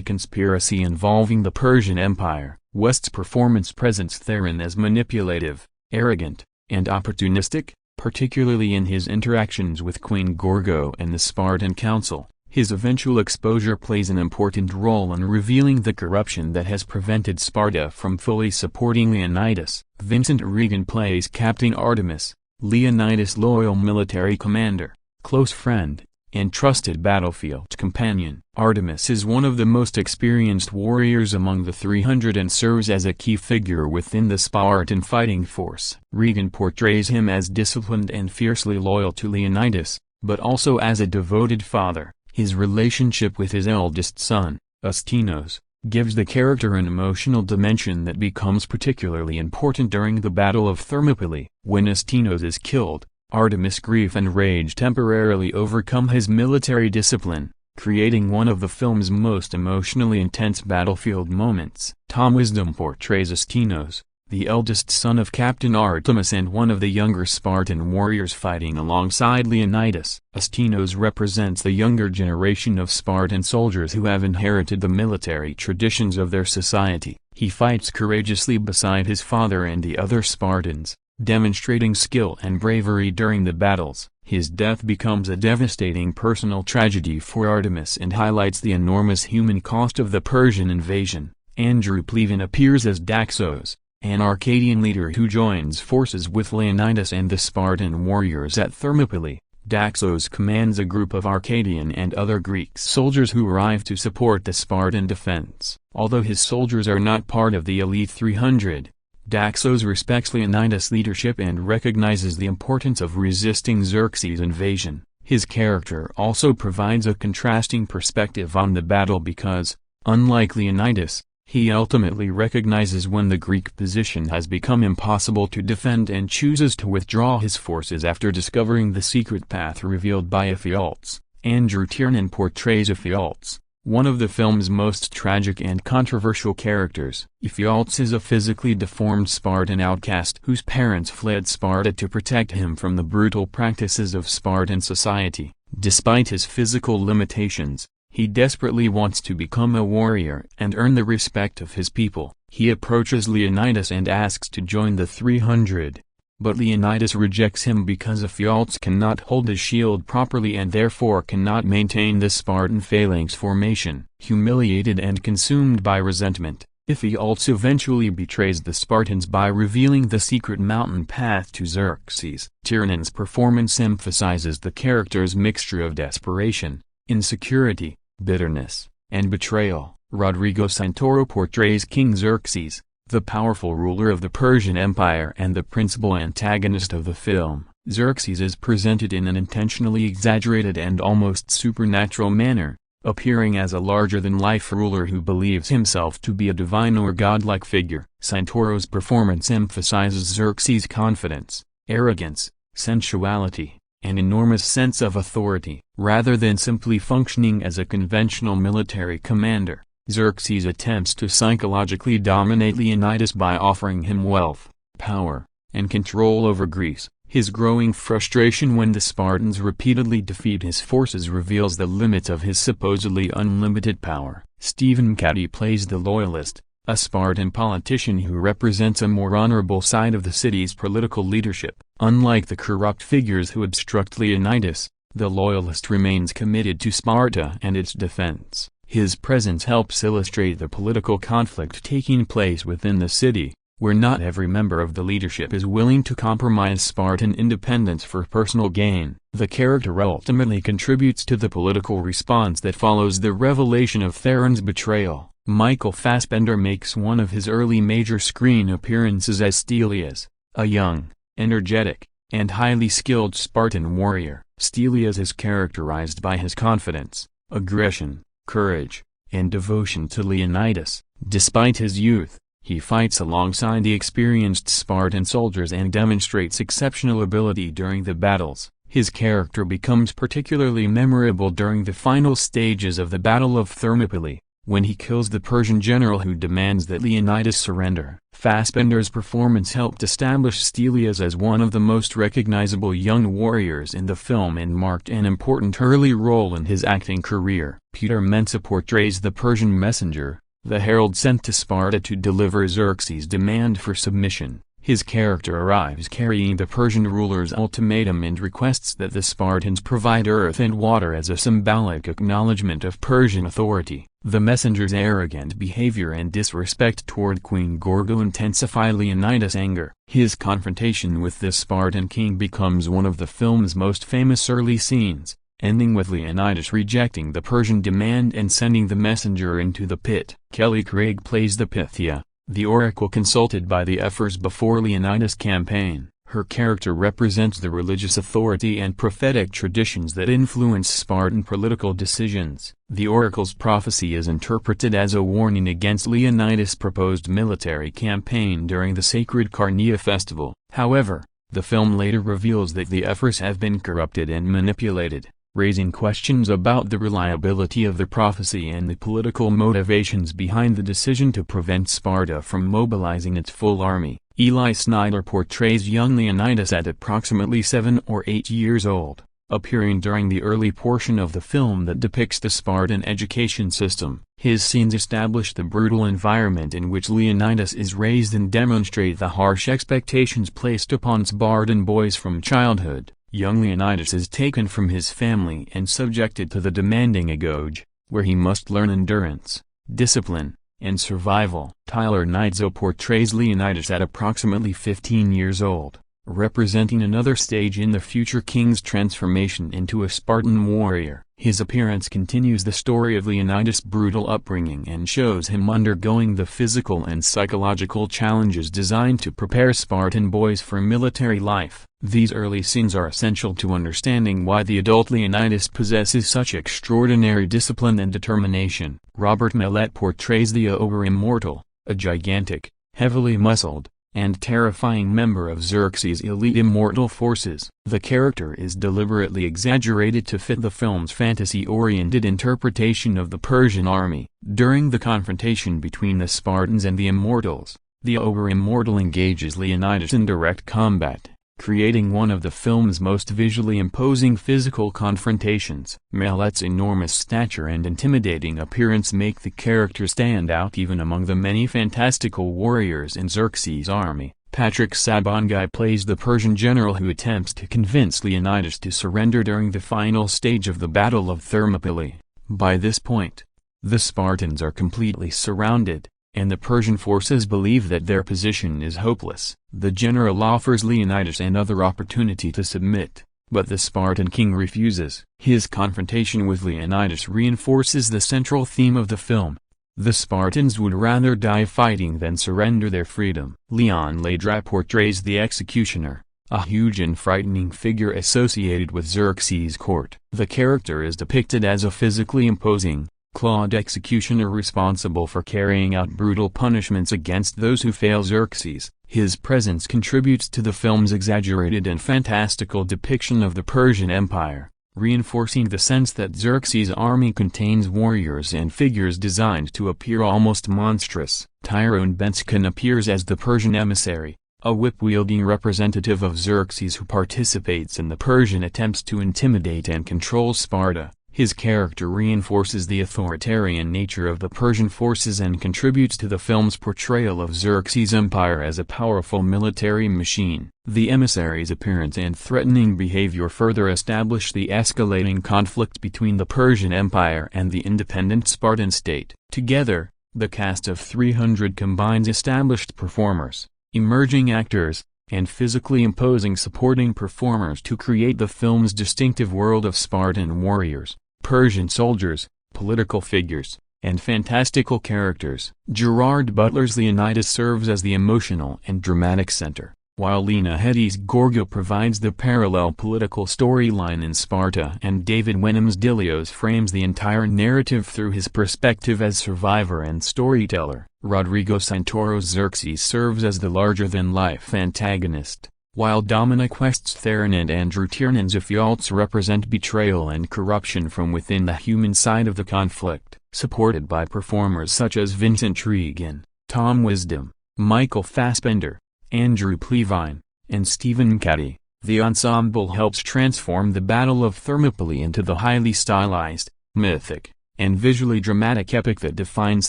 conspiracy involving the Persian Empire. West's performance presents Theron as manipulative, arrogant, and opportunistic, particularly in his interactions with Queen Gorgo and the Spartan Council. His eventual exposure plays an important role in revealing the corruption that has prevented Sparta from fully supporting Leonidas. Vincent Regan plays Captain Artemis, Leonidas' loyal military commander, close friend, and trusted battlefield companion. Artemis is one of the most experienced warriors among the 300 and serves as a key figure within the Spartan fighting force. Regan portrays him as disciplined and fiercely loyal to Leonidas, but also as a devoted father. His relationship with his eldest son, Astinos, gives the character an emotional dimension that becomes particularly important during the Battle of Thermopylae. When Astinos is killed, Artemis' grief and rage temporarily overcome his military discipline, creating one of the film's most emotionally intense battlefield moments. Tom Wisdom portrays Astinos, the eldest son of Captain Artemis and one of the younger Spartan warriors fighting alongside Leonidas. Astinos represents the younger generation of Spartan soldiers who have inherited the military traditions of their society. He fights courageously beside his father and the other Spartans, demonstrating skill and bravery during the battles. His death becomes a devastating personal tragedy for Artemis and highlights the enormous human cost of the Persian invasion. Andrew Plevin appears as Daxos, an Arcadian leader who joins forces with Leonidas and the Spartan warriors at Thermopylae. Daxos commands a group of Arcadian and other Greek soldiers who arrive to support the Spartan defense. Although his soldiers are not part of the elite 300, Daxos respects Leonidas' leadership and recognizes the importance of resisting Xerxes' invasion. His character also provides a contrasting perspective on the battle because, unlike Leonidas, he ultimately recognizes when the Greek position has become impossible to defend and chooses to withdraw his forces after discovering the secret path revealed by Ephialtes. Andrew Tiernan portrays Ephialtes, one of the film's most tragic and controversial characters. Ephialtes is a physically deformed Spartan outcast whose parents fled Sparta to protect him from the brutal practices of Spartan society. Despite his physical limitations, he desperately wants to become a warrior and earn the respect of his people. He approaches Leonidas and asks to join the 300, but Leonidas rejects him because Ephialtes cannot hold his shield properly and therefore cannot maintain the Spartan phalanx formation. Humiliated and consumed by resentment, Ephialtes eventually betrays the Spartans by revealing the secret mountain path to Xerxes. Tiernan's performance emphasizes the character's mixture of desperation, insecurity, bitterness, and betrayal. Rodrigo Santoro portrays King Xerxes, the powerful ruler of the Persian Empire and the principal antagonist of the film. Xerxes is presented in an intentionally exaggerated and almost supernatural manner, appearing as a larger-than-life ruler who believes himself to be a divine or godlike figure. Santoro's performance emphasizes Xerxes' confidence, arrogance, sensuality, an enormous sense of authority. Rather than simply functioning as a conventional military commander, Xerxes attempts to psychologically dominate Leonidas by offering him wealth, power, and control over Greece. His growing frustration when the Spartans repeatedly defeat his forces reveals the limits of his supposedly unlimited power. Stephen Caddy plays the loyalist, a Spartan politician who represents a more honorable side of the city's political leadership. Unlike the corrupt figures who obstruct Leonidas, the loyalist remains committed to Sparta and its defense. His presence helps illustrate the political conflict taking place within the city, where not every member of the leadership is willing to compromise Spartan independence for personal gain. The character ultimately contributes to the political response that follows the revelation of Theron's betrayal. Michael Fassbender makes one of his early major screen appearances as Stelios, a young, energetic, and highly skilled Spartan warrior. Stelios is characterized by his confidence, aggression, courage, and devotion to Leonidas. Despite his youth, he fights alongside the experienced Spartan soldiers and demonstrates exceptional ability during the battles. His character becomes particularly memorable during the final stages of the Battle of Thermopylae, when he kills the Persian general who demands that Leonidas surrender. Fassbender's performance helped establish Stelios as one of the most recognizable young warriors in the film and marked an important early role in his acting career. Peter Mensah portrays the Persian messenger, the herald sent to Sparta to deliver Xerxes' demand for submission. His character arrives carrying the Persian ruler's ultimatum and requests that the Spartans provide earth and water as a symbolic acknowledgement of Persian authority. The messenger's arrogant behavior and disrespect toward Queen Gorgo intensify Leonidas' anger. His confrontation with the Spartan king becomes one of the film's most famous early scenes, ending with Leonidas rejecting the Persian demand and sending the messenger into the pit. Kelly Craig plays the Pythia, the oracle consulted by the ephors before Leonidas' campaign. Her character represents the religious authority and prophetic traditions that influence Spartan political decisions. The oracle's prophecy is interpreted as a warning against Leonidas' proposed military campaign during the sacred Carnea festival. However, the film later reveals that the ephors have been corrupted and manipulated, raising questions about the reliability of the prophecy and the political motivations behind the decision to prevent Sparta from mobilizing its full army. Eli Snyder portrays young Leonidas at approximately 7 or 8 years old, appearing during the early portion of the film that depicts the Spartan education system. His scenes establish the brutal environment in which Leonidas is raised and demonstrate the harsh expectations placed upon Spartan boys from childhood. Young Leonidas is taken from his family and subjected to the demanding agoge, where he must learn endurance, discipline, and survival. Tyler Nigzo portrays Leonidas at approximately 15 years old, representing another stage in the future king's transformation into a Spartan warrior. His appearance continues the story of Leonidas' brutal upbringing and shows him undergoing the physical and psychological challenges designed to prepare Spartan boys for military life. These early scenes are essential to understanding why the adult Leonidas possesses such extraordinary discipline and determination. Robert Millett portrays the Over-Immortal, a gigantic, heavily muscled, and terrifying member of Xerxes' elite immortal forces. The character is deliberately exaggerated to fit the film's fantasy-oriented interpretation of the Persian army. During the confrontation between the Spartans and the Immortals, the Over-Immortal engages Leonidas in direct combat, creating one of the film's most visually imposing physical confrontations. Millett's enormous stature and intimidating appearance make the character stand out even among the many fantastical warriors in Xerxes' army. Patrick Sabangai plays the Persian general who attempts to convince Leonidas to surrender during the final stage of the Battle of Thermopylae. By this point, the Spartans are completely surrounded, and the Persian forces believe that their position is hopeless. The general offers Leonidas another opportunity to submit, but the Spartan king refuses. His confrontation with Leonidas reinforces the central theme of the film. The Spartans would rather die fighting than surrender their freedom. Leon Ledra portrays the executioner, a huge and frightening figure associated with Xerxes' court. The character is depicted as a physically imposing, clawed executioner responsible for carrying out brutal punishments against those who fail Xerxes. His presence contributes to the film's exaggerated and fantastical depiction of the Persian Empire, reinforcing the sense that Xerxes' army contains warriors and figures designed to appear almost monstrous. Tyrone Benskin appears as the Persian emissary, a whip-wielding representative of Xerxes who participates in the Persian attempts to intimidate and control Sparta. His character reinforces the authoritarian nature of the Persian forces and contributes to the film's portrayal of Xerxes' empire as a powerful military machine. The emissary's appearance and threatening behavior further establish the escalating conflict between the Persian Empire and the independent Spartan state. Together, the cast of 300 combines established performers, emerging actors, and physically imposing supporting performers to create the film's distinctive world of Spartan warriors, Persian soldiers, political figures, and fantastical characters. Gerard Butler's Leonidas serves as the emotional and dramatic center, while Lena Headey's Gorgo provides the parallel political storyline in Sparta, and David Wenham's Dilios frames the entire narrative through his perspective as survivor and storyteller. Rodrigo Santoro's Xerxes serves as the larger-than-life antagonist, while Dominic West's Theron and Andrew Tiernan's Ephialtes represent betrayal and corruption from within the human side of the conflict. Supported by performers such as Vincent Regan, Tom Wisdom, Michael Fassbender, Andrew Plevine, and Stephen Caddy, the ensemble helps transform the Battle of Thermopylae into the highly stylized, mythic, and visually dramatic epic that defines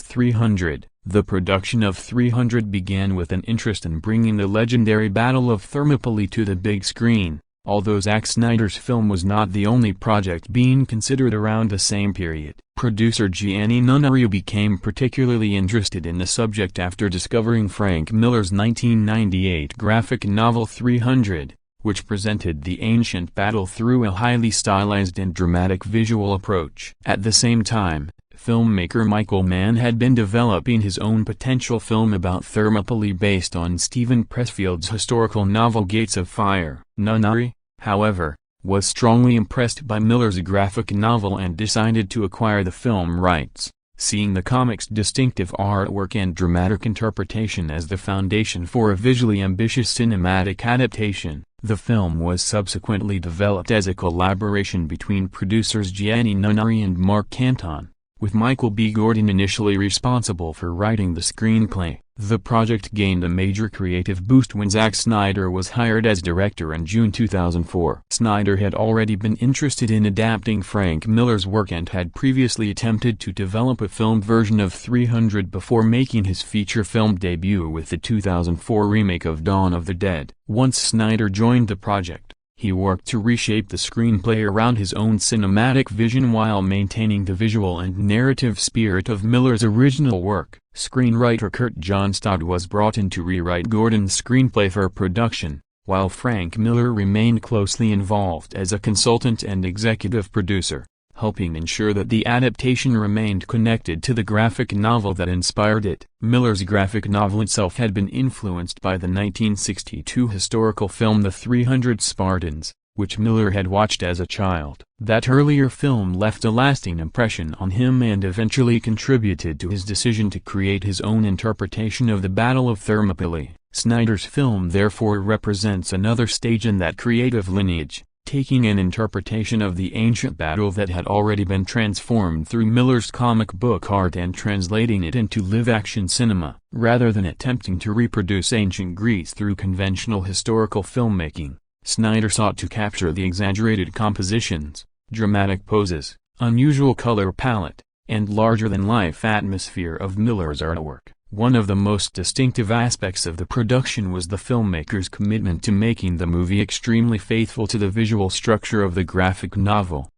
300. The production of 300 began with an interest in bringing the legendary Battle of Thermopylae to the big screen, although Zack Snyder's film was not the only project being considered around the same period. Producer Gianni Nunnario became particularly interested in the subject after discovering Frank Miller's 1998 graphic novel 300, which presented the ancient battle through a highly stylized and dramatic visual approach. At the same time, filmmaker Michael Mann had been developing his own potential film about Thermopylae based on Stephen Pressfield's historical novel Gates of Fire. Nunnery, however, was strongly impressed by Miller's graphic novel and decided to acquire the film rights, seeing the comic's distinctive artwork and dramatic interpretation as the foundation for a visually ambitious cinematic adaptation. The film was subsequently developed as a collaboration between producers Gianni Nunnery and Mark Canton, with Michael B. Gordon initially responsible for writing the screenplay. The project gained a major creative boost when Zack Snyder was hired as director in June 2004. Snyder had already been interested in adapting Frank Miller's work and had previously attempted to develop a filmed version of 300 before making his feature film debut with the 2004 remake of Dawn of the Dead. Once Snyder joined the project, he worked to reshape the screenplay around his own cinematic vision while maintaining the visual and narrative spirit of Miller's original work. Screenwriter Kurt Johnstad was brought in to rewrite Gordon's screenplay for production, while Frank Miller remained closely involved as a consultant and executive producer, helping ensure that the adaptation remained connected to the graphic novel that inspired it. Miller's graphic novel itself had been influenced by the 1962 historical film The 300 Spartans, which Miller had watched as a child. That earlier film left a lasting impression on him and eventually contributed to his decision to create his own interpretation of the Battle of Thermopylae. Snyder's film therefore represents another stage in that creative lineage, taking an interpretation of the ancient battle that had already been transformed through Miller's comic book art and translating it into live-action cinema. Rather than attempting to reproduce ancient Greece through conventional historical filmmaking, Snyder sought to capture the exaggerated compositions, dramatic poses, unusual color palette, and larger-than-life atmosphere of Miller's artwork. One of the most distinctive aspects of the production was the filmmaker's commitment to making the movie extremely faithful to the visual structure of the graphic novel.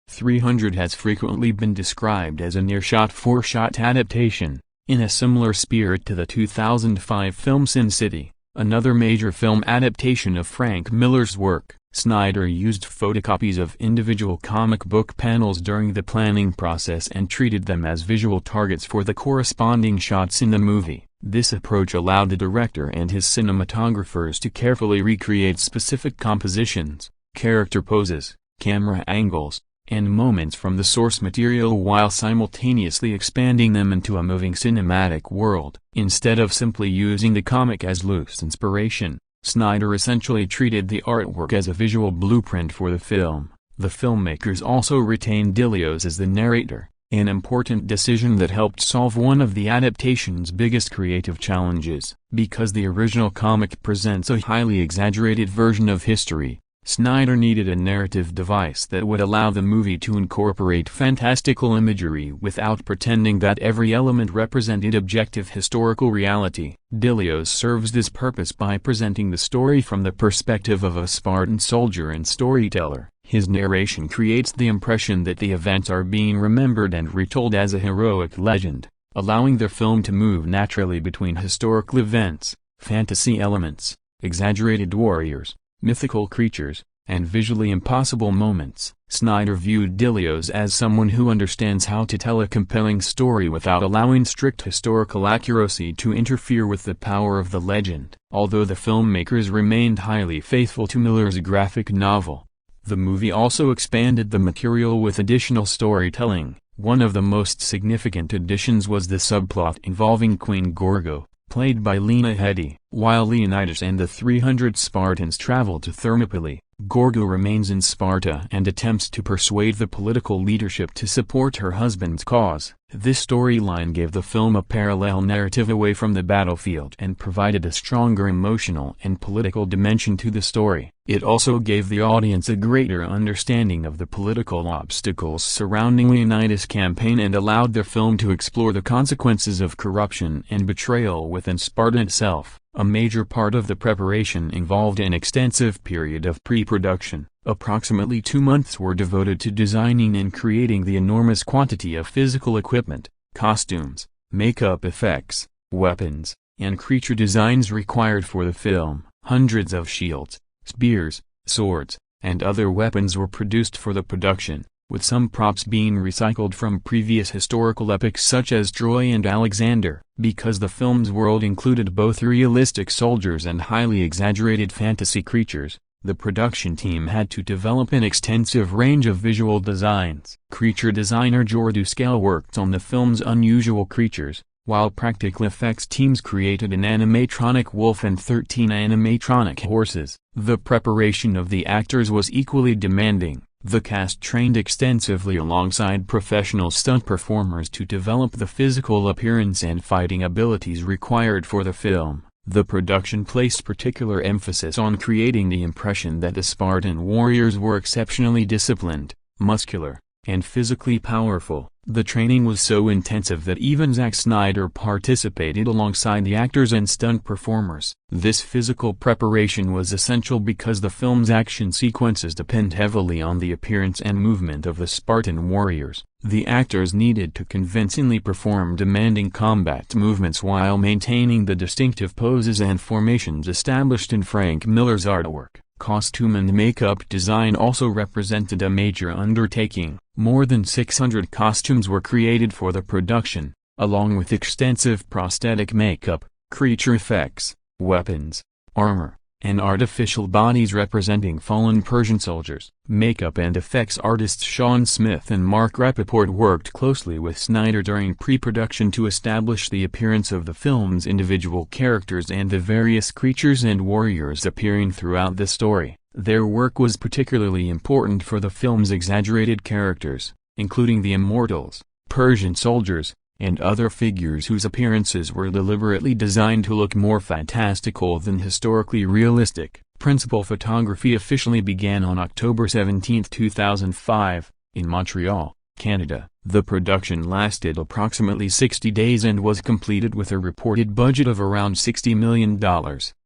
300 has frequently been described as a near-shot-for-shot adaptation, in a similar spirit to the 2005 film Sin City, another major film adaptation of Frank Miller's work. Snyder used photocopies of individual comic book panels during the planning process and treated them as visual targets for the corresponding shots in the movie. This approach allowed the director and his cinematographers to carefully recreate specific compositions, character poses, camera angles, and moments from the source material while simultaneously expanding them into a moving cinematic world. Instead of simply using the comic as loose inspiration, Snyder essentially treated the artwork as a visual blueprint for the film. The filmmakers also retained Dilios as the narrator, an important decision that helped solve one of the adaptation's biggest creative challenges. Because the original comic presents a highly exaggerated version of history, Snyder needed a narrative device that would allow the movie to incorporate fantastical imagery without pretending that every element represented objective historical reality. Dilios serves this purpose by presenting the story from the perspective of a Spartan soldier and storyteller. His narration creates the impression that the events are being remembered and retold as a heroic legend, allowing the film to move naturally between historical events, fantasy elements, exaggerated warriors, mythical creatures, and visually impossible moments. Snyder viewed Dilios as someone who understands how to tell a compelling story without allowing strict historical accuracy to interfere with the power of the legend. Although the filmmakers remained highly faithful to Miller's graphic novel, the movie also expanded the material with additional storytelling. One of the most significant additions was the subplot involving Queen Gorgo, played by Lena Headey. While Leonidas and the 300 Spartans travel to Thermopylae, Gorgo remains in Sparta and attempts to persuade the political leadership to support her husband's cause. This storyline gave the film a parallel narrative away from the battlefield and provided a stronger emotional and political dimension to the story. It also gave the audience a greater understanding of the political obstacles surrounding Leonidas' campaign and allowed the film to explore the consequences of corruption and betrayal within Sparta itself. A major part of the preparation involved an extensive period of pre-production. Approximately 2 months were devoted to designing and creating the enormous quantity of physical equipment, costumes, makeup effects, weapons, and creature designs required for the film. Hundreds of shields, spears, swords, and other weapons were produced for the production, with some props being recycled from previous historical epics such as Troy and Alexander. Because the film's world included both realistic soldiers and highly exaggerated fantasy creatures, the production team had to develop an extensive range of visual designs. Creature designer Gerard Butler worked on the film's unusual creatures, while practical effects teams created an animatronic wolf and 13 animatronic horses. The preparation of the actors was equally demanding. The cast trained extensively alongside professional stunt performers to develop the physical appearance and fighting abilities required for the film. The production placed particular emphasis on creating the impression that the Spartan warriors were exceptionally disciplined, muscular, and physically powerful. The training was so intensive that even Zack Snyder participated alongside the actors and stunt performers. This physical preparation was essential because the film's action sequences depend heavily on the appearance and movement of the Spartan warriors. The actors needed to convincingly perform demanding combat movements while maintaining the distinctive poses and formations established in Frank Miller's artwork. Costume and makeup design also represented a major undertaking. More than 600 costumes were created for the production, along with extensive prosthetic makeup, creature effects, weapons, armor, and artificial bodies representing fallen Persian soldiers. Makeup and effects artists Sean Smith and Mark Rappaport worked closely with Snyder during pre-production to establish the appearance of the film's individual characters and the various creatures and warriors appearing throughout the story. Their work was particularly important for the film's exaggerated characters, including the immortals, Persian soldiers, and other figures whose appearances were deliberately designed to look more fantastical than historically realistic. Principal photography officially began on October 17, 2005, in Montreal, Canada. The production lasted approximately 60 days and was completed with a reported budget of around $60 million.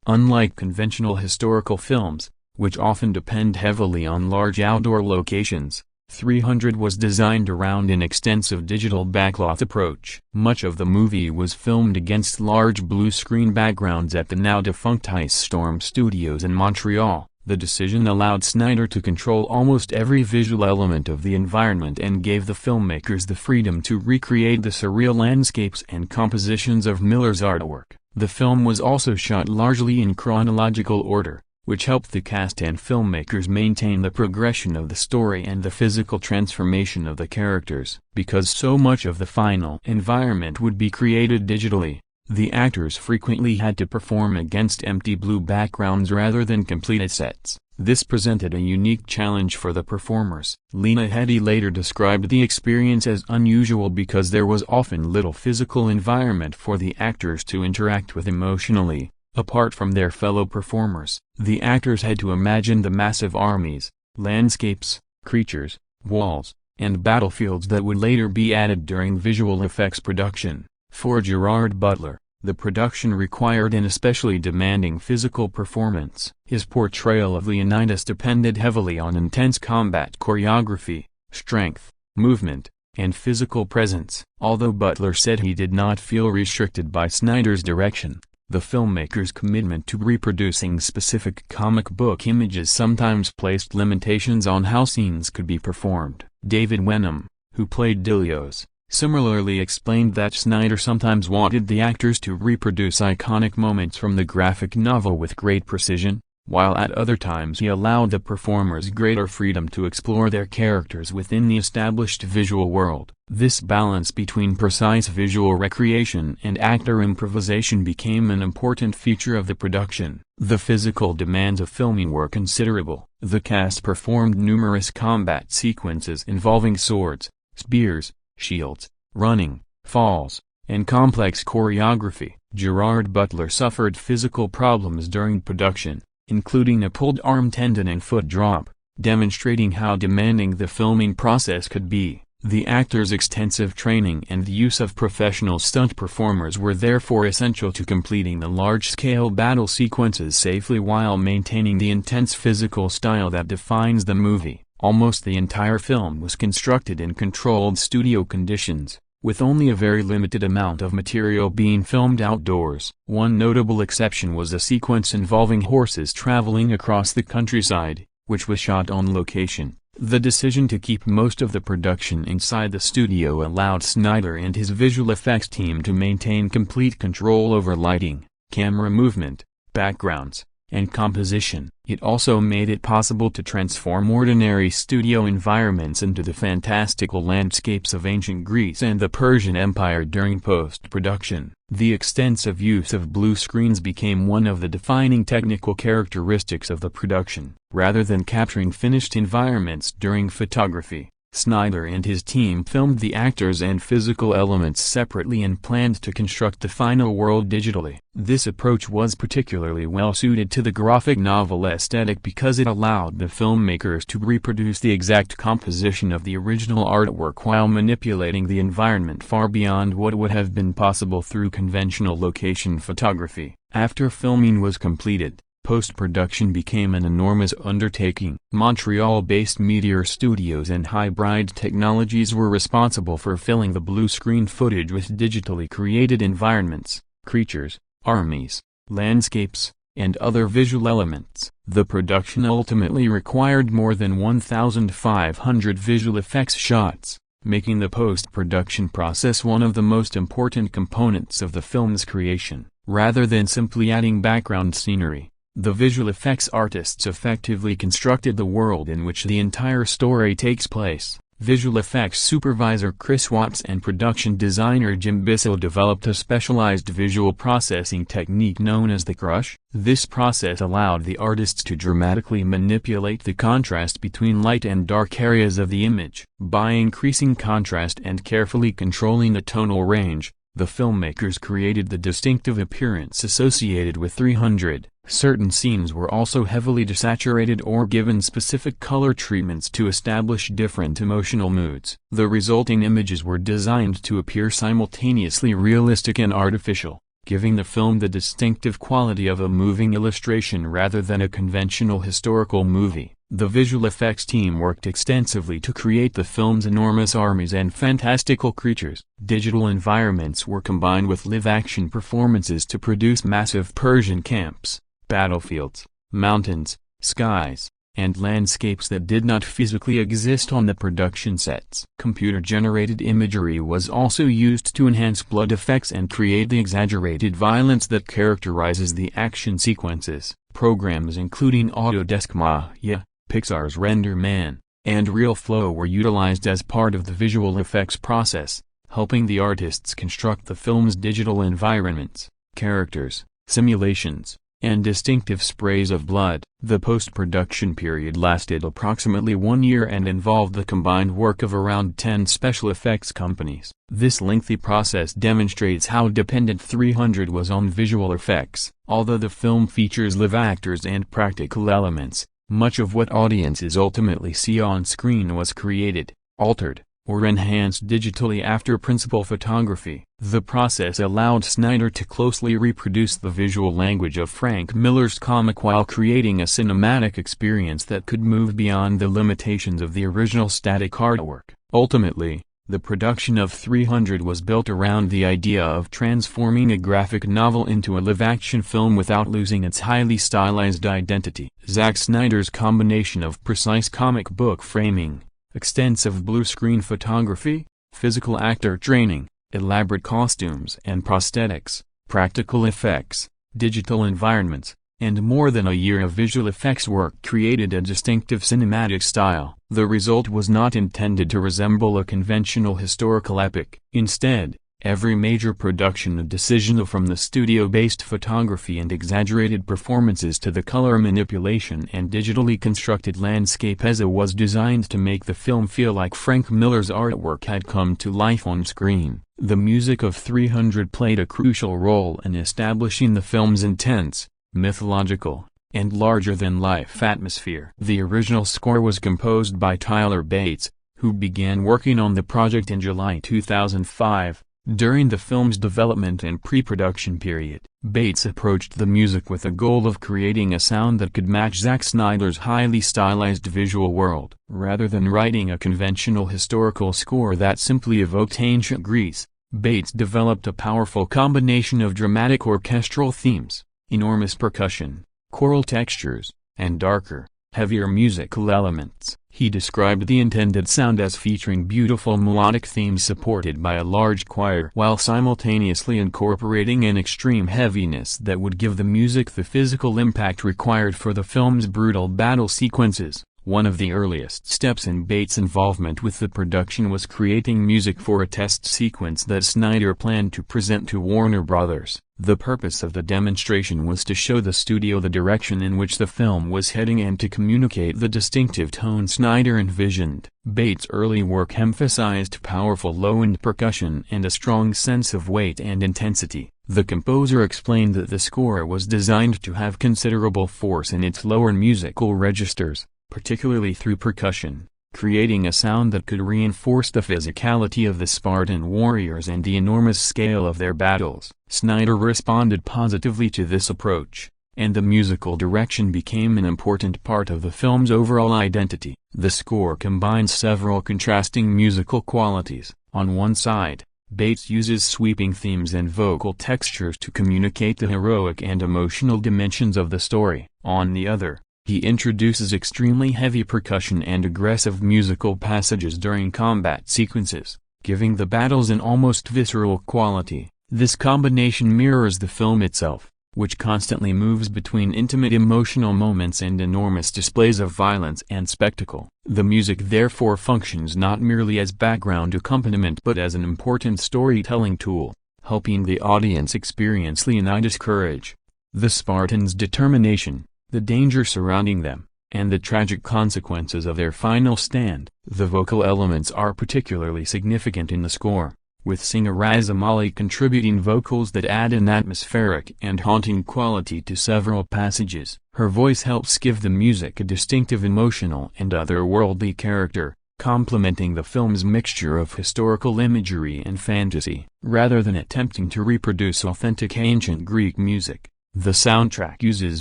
Unlike conventional historical films, which often depend heavily on large outdoor locations, 300 was designed around an extensive digital backlot approach. Much of the movie was filmed against large blue-screen backgrounds at the now-defunct Ice Storm Studios in Montreal. The decision allowed Snyder to control almost every visual element of the environment and gave the filmmakers the freedom to recreate the surreal landscapes and compositions of Miller's artwork. The film was also shot largely in chronological order, which helped the cast and filmmakers maintain the progression of the story and the physical transformation of the characters. Because so much of the final environment would be created digitally, the actors frequently had to perform against empty blue backgrounds rather than completed sets. This presented a unique challenge for the performers. Lena Headey later described the experience as unusual because there was often little physical environment for the actors to interact with emotionally. Apart from their fellow performers, the actors had to imagine the massive armies, landscapes, creatures, walls, and battlefields that would later be added during visual effects production. For Gerard Butler, the production required an especially demanding physical performance. His portrayal of Leonidas depended heavily on intense combat choreography, strength, movement, and physical presence. Although Butler said he did not feel restricted by Snyder's direction, the filmmaker's commitment to reproducing specific comic book images sometimes placed limitations on how scenes could be performed. David Wenham, who played Dilios, similarly explained that Snyder sometimes wanted the actors to reproduce iconic moments from the graphic novel with great precision, while at other times he allowed the performers greater freedom to explore their characters within the established visual world. This balance between precise visual recreation and actor improvisation became an important feature of the production. The physical demands of filming were considerable. The cast performed numerous combat sequences involving swords, spears, shields, running, falls, and complex choreography. Gerard Butler suffered physical problems during production, including a pulled arm tendon and foot drop, demonstrating how demanding the filming process could be. The actors' extensive training and the use of professional stunt performers were therefore essential to completing the large-scale battle sequences safely while maintaining the intense physical style that defines the movie. Almost the entire film was constructed in controlled studio conditions, with only a very limited amount of material being filmed outdoors. One notable exception was a sequence involving horses traveling across the countryside, which was shot on location. The decision to keep most of the production inside the studio allowed Snyder and his visual effects team to maintain complete control over lighting, camera movement, backgrounds, and composition. It also made it possible to transform ordinary studio environments into the fantastical landscapes of ancient Greece and the Persian Empire during post-production. The extensive use of blue screens became one of the defining technical characteristics of the production. Rather than capturing finished environments during photography, Snyder and his team filmed the actors and physical elements separately and planned to construct the final world digitally. This approach was particularly well suited to the graphic novel aesthetic because it allowed the filmmakers to reproduce the exact composition of the original artwork while manipulating the environment far beyond what would have been possible through conventional location photography. After filming was completed, post-production became an enormous undertaking. Montreal-based Meteor Studios and Hybrid Technologies were responsible for filling the blue screen footage with digitally created environments, creatures, armies, landscapes, and other visual elements. The production ultimately required more than 1,500 visual effects shots, making the post-production process one of the most important components of the film's creation. Rather than simply adding background scenery, the visual effects artists effectively constructed the world in which the entire story takes place. Visual effects supervisor Chris Watts and production designer Jim Bissell developed a specialized visual processing technique known as the crush. This process allowed the artists to dramatically manipulate the contrast between light and dark areas of the image. By increasing contrast and carefully controlling the tonal range, the filmmakers created the distinctive appearance associated with 300. Certain scenes were also heavily desaturated or given specific color treatments to establish different emotional moods. The resulting images were designed to appear simultaneously realistic and artificial, giving the film the distinctive quality of a moving illustration rather than a conventional historical movie. The visual effects team worked extensively to create the film's enormous armies and fantastical creatures. Digital environments were combined with live-action performances to produce massive Persian camps, battlefields, mountains, skies, and landscapes that did not physically exist on the production sets. Computer-generated imagery was also used to enhance blood effects and create the exaggerated violence that characterizes the action sequences. Programs including Autodesk Maya, Pixar's RenderMan, and RealFlow were utilized as part of the visual effects process, helping the artists construct the film's digital environments, characters, simulations, and distinctive sprays of blood. The post-production period lasted approximately 1 year and involved the combined work of around 10 special effects companies. This lengthy process demonstrates how dependent 300 was on visual effects. Although the film features live actors and practical elements, much of what audiences ultimately see on screen was created, altered, or enhanced digitally after principal photography. The process allowed Snyder to closely reproduce the visual language of Frank Miller's comic while creating a cinematic experience that could move beyond the limitations of the original static artwork. Ultimately, the production of 300 was built around the idea of transforming a graphic novel into a live-action film without losing its highly stylized identity. Zack Snyder's combination of precise comic book framing, extensive blue screen photography, physical actor training, elaborate costumes and prosthetics, practical effects, digital environments, and more than a year of visual effects work created a distinctive cinematic style. The result was not intended to resemble a conventional historical epic. Instead, every major production decision from the studio-based photography and exaggerated performances to the color manipulation and digitally constructed landscape was designed to make the film feel like Frank Miller's artwork had come to life on screen. The music of 300 played a crucial role in establishing the film's intense, mythological, and larger-than-life atmosphere. The original score was composed by Tyler Bates, who began working on the project in July 2005. During the film's development and pre-production period, Bates approached the music with a goal of creating a sound that could match Zack Snyder's highly stylized visual world. Rather than writing a conventional historical score that simply evoked ancient Greece, Bates developed a powerful combination of dramatic orchestral themes, enormous percussion, choral textures, and darker, heavier musical elements. He described the intended sound as featuring beautiful melodic themes supported by a large choir while simultaneously incorporating an extreme heaviness that would give the music the physical impact required for the film's brutal battle sequences. One of the earliest steps in Bates' involvement with the production was creating music for a test sequence that Snyder planned to present to Warner Brothers. The purpose of the demonstration was to show the studio the direction in which the film was heading and to communicate the distinctive tone Snyder envisioned. Bates' early work emphasized powerful low-end percussion and a strong sense of weight and intensity. The composer explained that the score was designed to have considerable force in its lower musical registers, particularly through percussion, creating a sound that could reinforce the physicality of the Spartan warriors and the enormous scale of their battles. Snyder responded positively to this approach, and the musical direction became an important part of the film's overall identity. The score combines several contrasting musical qualities. On one side, Bates uses sweeping themes and vocal textures to communicate the heroic and emotional dimensions of the story. On the other, he introduces extremely heavy percussion and aggressive musical passages during combat sequences, giving the battles an almost visceral quality. This combination mirrors the film itself, which constantly moves between intimate emotional moments and enormous displays of violence and spectacle. The music therefore functions not merely as background accompaniment but as an important storytelling tool, helping the audience experience Leonidas' courage, the Spartans' determination, the danger surrounding them, and the tragic consequences of their final stand. The vocal elements are particularly significant in the score, with singer Raza Malik contributing vocals that add an atmospheric and haunting quality to several passages. Her voice helps give the music a distinctive emotional and otherworldly character, complementing the film's mixture of historical imagery and fantasy. Rather than attempting to reproduce authentic ancient Greek music, the soundtrack uses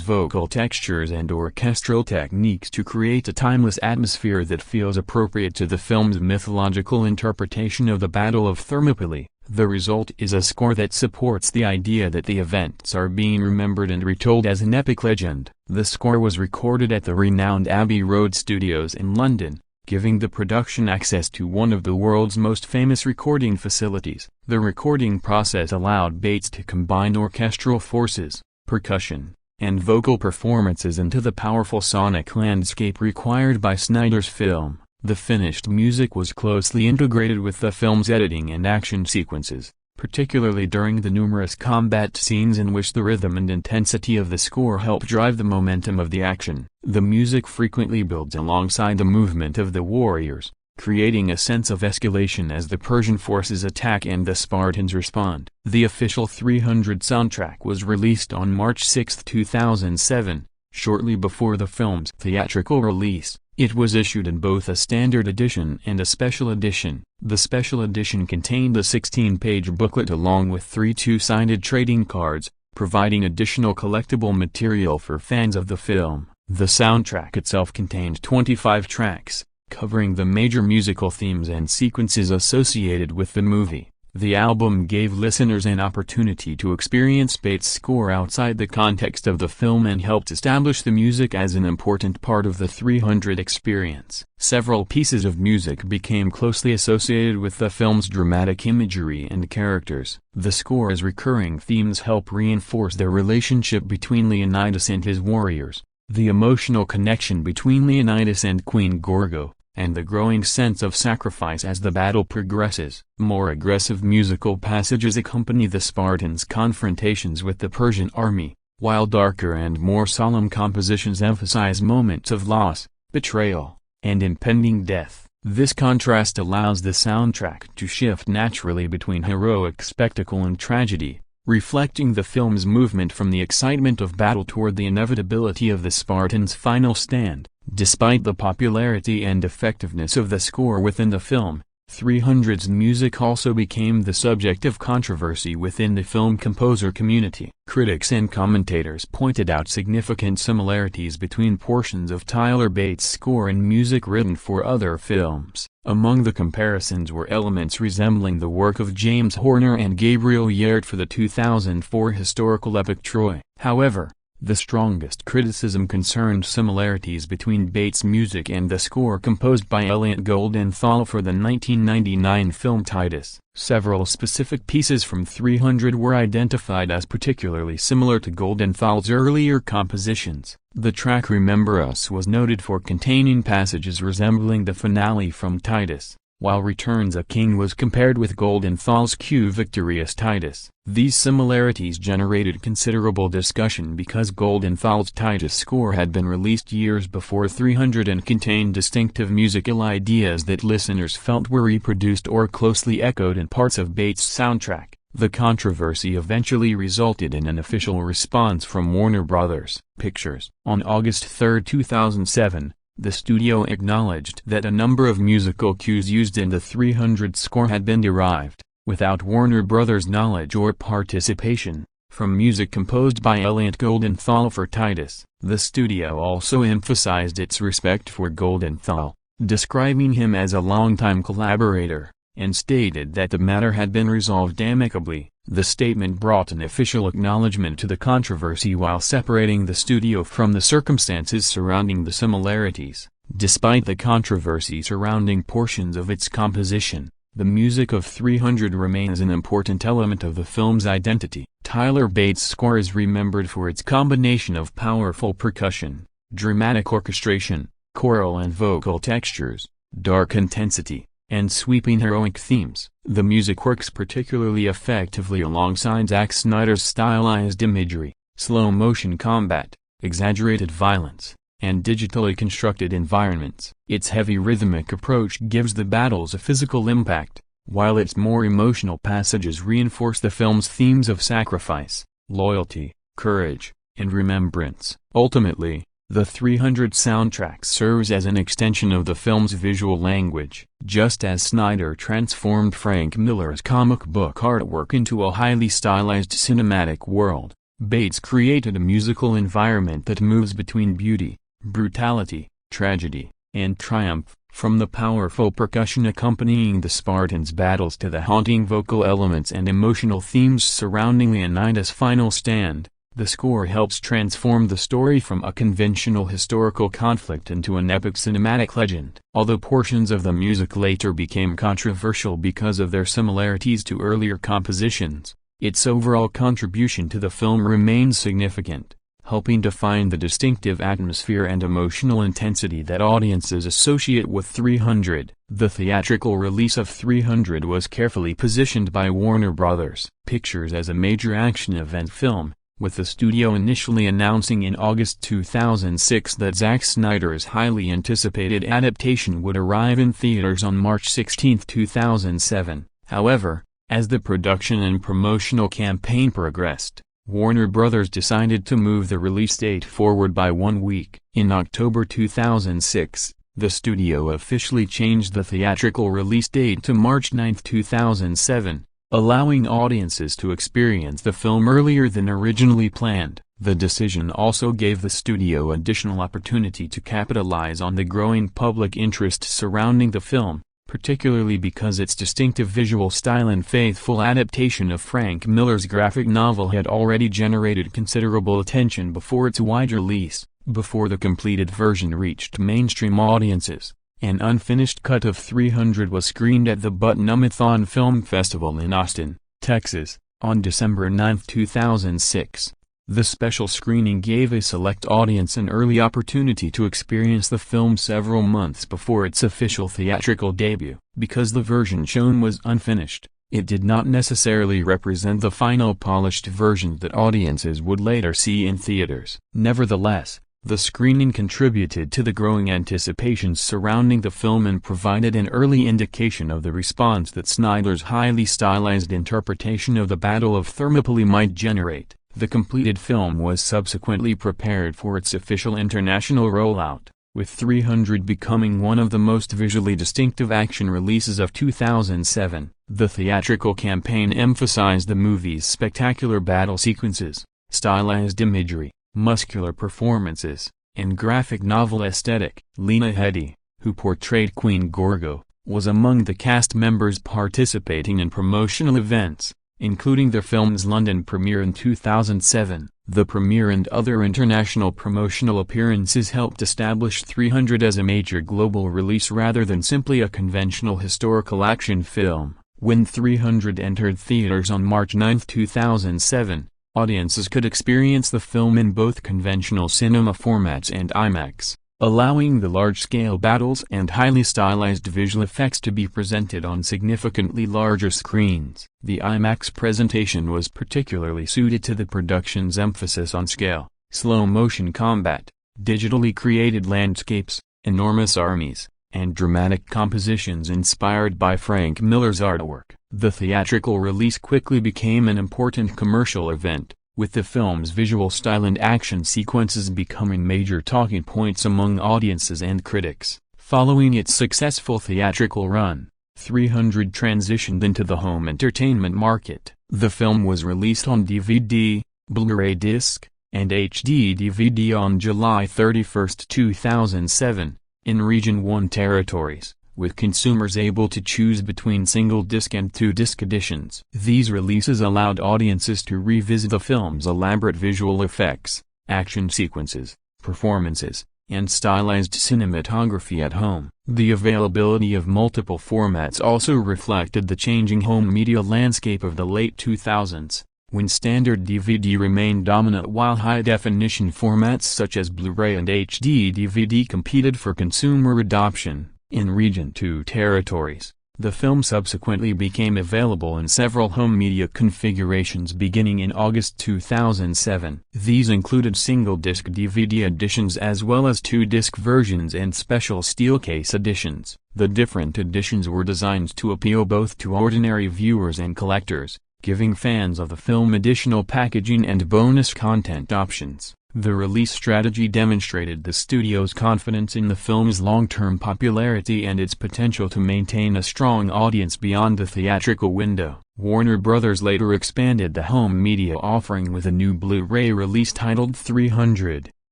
vocal textures and orchestral techniques to create a timeless atmosphere that feels appropriate to the film's mythological interpretation of the Battle of Thermopylae. The result is a score that supports the idea that the events are being remembered and retold as an epic legend. The score was recorded at the renowned Abbey Road Studios in London, giving the production access to one of the world's most famous recording facilities. The recording process allowed Bates to combine orchestral forces, percussion, and vocal performances into the powerful sonic landscape required by Snyder's film. The finished music was closely integrated with the film's editing and action sequences, particularly during the numerous combat scenes in which the rhythm and intensity of the score help drive the momentum of the action. The music frequently builds alongside the movement of the warriors, creating a sense of escalation as the Persian forces attack and the Spartans respond. The official 300 soundtrack was released on March 6, 2007, shortly before the film's theatrical release. It was issued in both a standard edition and a special edition. The special edition contained a 16-page booklet along with 3 two-sided trading cards, providing additional collectible material for fans of the film. The soundtrack itself contained 25 tracks, covering the major musical themes and sequences associated with the movie. The album gave listeners an opportunity to experience Bates' score outside the context of the film and helped establish the music as an important part of the 300 experience. Several pieces of music became closely associated with the film's dramatic imagery and characters. The score's recurring themes help reinforce the relationship between Leonidas and his warriors, the emotional connection between Leonidas and Queen Gorgo, and the growing sense of sacrifice as the battle progresses. More aggressive musical passages accompany the Spartans' confrontations with the Persian army, while darker and more solemn compositions emphasize moments of loss, betrayal, and impending death. This contrast allows the soundtrack to shift naturally between heroic spectacle and tragedy, reflecting the film's movement from the excitement of battle toward the inevitability of the Spartans' final stand. Despite the popularity and effectiveness of the score within the film, 300's music also became the subject of controversy within the film composer community. Critics and commentators pointed out significant similarities between portions of Tyler Bates' score and music written for other films. Among the comparisons were elements resembling the work of James Horner and Gabriel Yared for the 2004 historical epic Troy. However, the strongest criticism concerned similarities between Bates' music and the score composed by Elliot Goldenthal for the 1999 film Titus. Several specific pieces from 300 were identified as particularly similar to Goldenthal's earlier compositions. The track Remember Us was noted for containing passages resembling the finale from Titus, while Returns a King was compared with Goldenthal's Q Victorious Titus. These similarities generated considerable discussion because Goldenthal's Titus score had been released years before 300 and contained distinctive musical ideas that listeners felt were reproduced or closely echoed in parts of Bates' soundtrack. The controversy eventually resulted in an official response from Warner Bros. Pictures. On August 3, 2007, the studio acknowledged that a number of musical cues used in the 300 score had been derived, without Warner Brothers' knowledge or participation, from music composed by Elliot Goldenthal for Titus. The studio also emphasized its respect for Goldenthal, describing him as a longtime collaborator, and stated that the matter had been resolved amicably. The statement brought an official acknowledgement to the controversy while separating the studio from the circumstances surrounding the similarities. Despite the controversy surrounding portions of its composition, the music of 300 remains an important element of the film's identity. Tyler Bates' score is remembered for its combination of powerful percussion, dramatic orchestration, choral and vocal textures, dark intensity, and sweeping heroic themes. The music works particularly effectively alongside Zack Snyder's stylized imagery, slow-motion combat, exaggerated violence, and digitally constructed environments. Its heavy rhythmic approach gives the battles a physical impact, while its more emotional passages reinforce the film's themes of sacrifice, loyalty, courage, and remembrance. Ultimately, the 300 soundtrack serves as an extension of the film's visual language. Just as Snyder transformed Frank Miller's comic book artwork into a highly stylized cinematic world, Bates created a musical environment that moves between beauty, brutality, tragedy, and triumph. From the powerful percussion accompanying the Spartans' battles to the haunting vocal elements and emotional themes surrounding Leonidas' final stand, the score helps transform the story from a conventional historical conflict into an epic cinematic legend. Although portions of the music later became controversial because of their similarities to earlier compositions, its overall contribution to the film remains significant, helping define the distinctive atmosphere and emotional intensity that audiences associate with 300. The theatrical release of 300 was carefully positioned by Warner Bros. Pictures as a major action event film, with the studio initially announcing in August 2006 that Zack Snyder's highly anticipated adaptation would arrive in theaters on March 16, 2007. However, as the production and promotional campaign progressed, Warner Bros. Decided to move the release date forward by 1 week. In October 2006, the studio officially changed the theatrical release date to March 9, 2007. Allowing audiences to experience the film earlier than originally planned. The decision also gave the studio additional opportunity to capitalize on the growing public interest surrounding the film, particularly because its distinctive visual style and faithful adaptation of Frank Miller's graphic novel had already generated considerable attention before its wide release. Before the completed version reached mainstream audiences, an unfinished cut of 300 was screened at the Button-A-Thon Film Festival in Austin, Texas, on December 9, 2006. The special screening gave a select audience an early opportunity to experience the film several months before its official theatrical debut. Because the version shown was unfinished, it did not necessarily represent the final polished version that audiences would later see in theaters. Nevertheless, the screening contributed to the growing anticipations surrounding the film and provided an early indication of the response that Snyder's highly stylized interpretation of the Battle of Thermopylae might generate. The completed film was subsequently prepared for its official international rollout. with 300 becoming one of the most visually distinctive action releases of 2007. The theatrical campaign emphasized the movie's spectacular battle sequences, stylized imagery, muscular performances, and graphic novel aesthetic. Lena Headey, who portrayed Queen Gorgo, was among the cast members participating in promotional events, including the film's London premiere in 2007. The premiere and other international promotional appearances helped establish 300 as a major global release rather than simply a conventional historical action film. When 300 entered theaters on March 9, 2007, audiences could experience the film in both conventional cinema formats and IMAX, allowing the large-scale battles and highly stylized visual effects to be presented on significantly larger screens. The IMAX presentation was particularly suited to the production's emphasis on scale, slow-motion combat, digitally created landscapes, enormous armies, and dramatic compositions inspired by Frank Miller's artwork. The theatrical release quickly became an important commercial event, with the film's visual style and action sequences becoming major talking points among audiences and critics. Following its successful theatrical run, 300 transitioned into the home entertainment market. The film was released on DVD, Blu-ray disc, and HD DVD on July 31, 2007, in Region 1 territories, with consumers able to choose between single-disc and two-disc editions. These releases allowed audiences to revisit the film's elaborate visual effects, action sequences, performances, and stylized cinematography at home. The availability of multiple formats also reflected the changing home media landscape of the late 2000s, when standard DVD remained dominant while high-definition formats such as Blu-ray and HD DVD competed for consumer adoption. In Region 2 territories, the film subsequently became available in several home media configurations beginning in August 2007. These included single-disc DVD editions as well as two-disc versions and special steelcase editions. The different editions were designed to appeal both to ordinary viewers and collectors, giving fans of the film additional packaging and bonus content options. The release strategy demonstrated the studio's confidence in the film's long-term popularity and its potential to maintain a strong audience beyond the theatrical window. Warner Bros. Later expanded the home media offering with a new Blu-ray release titled 300,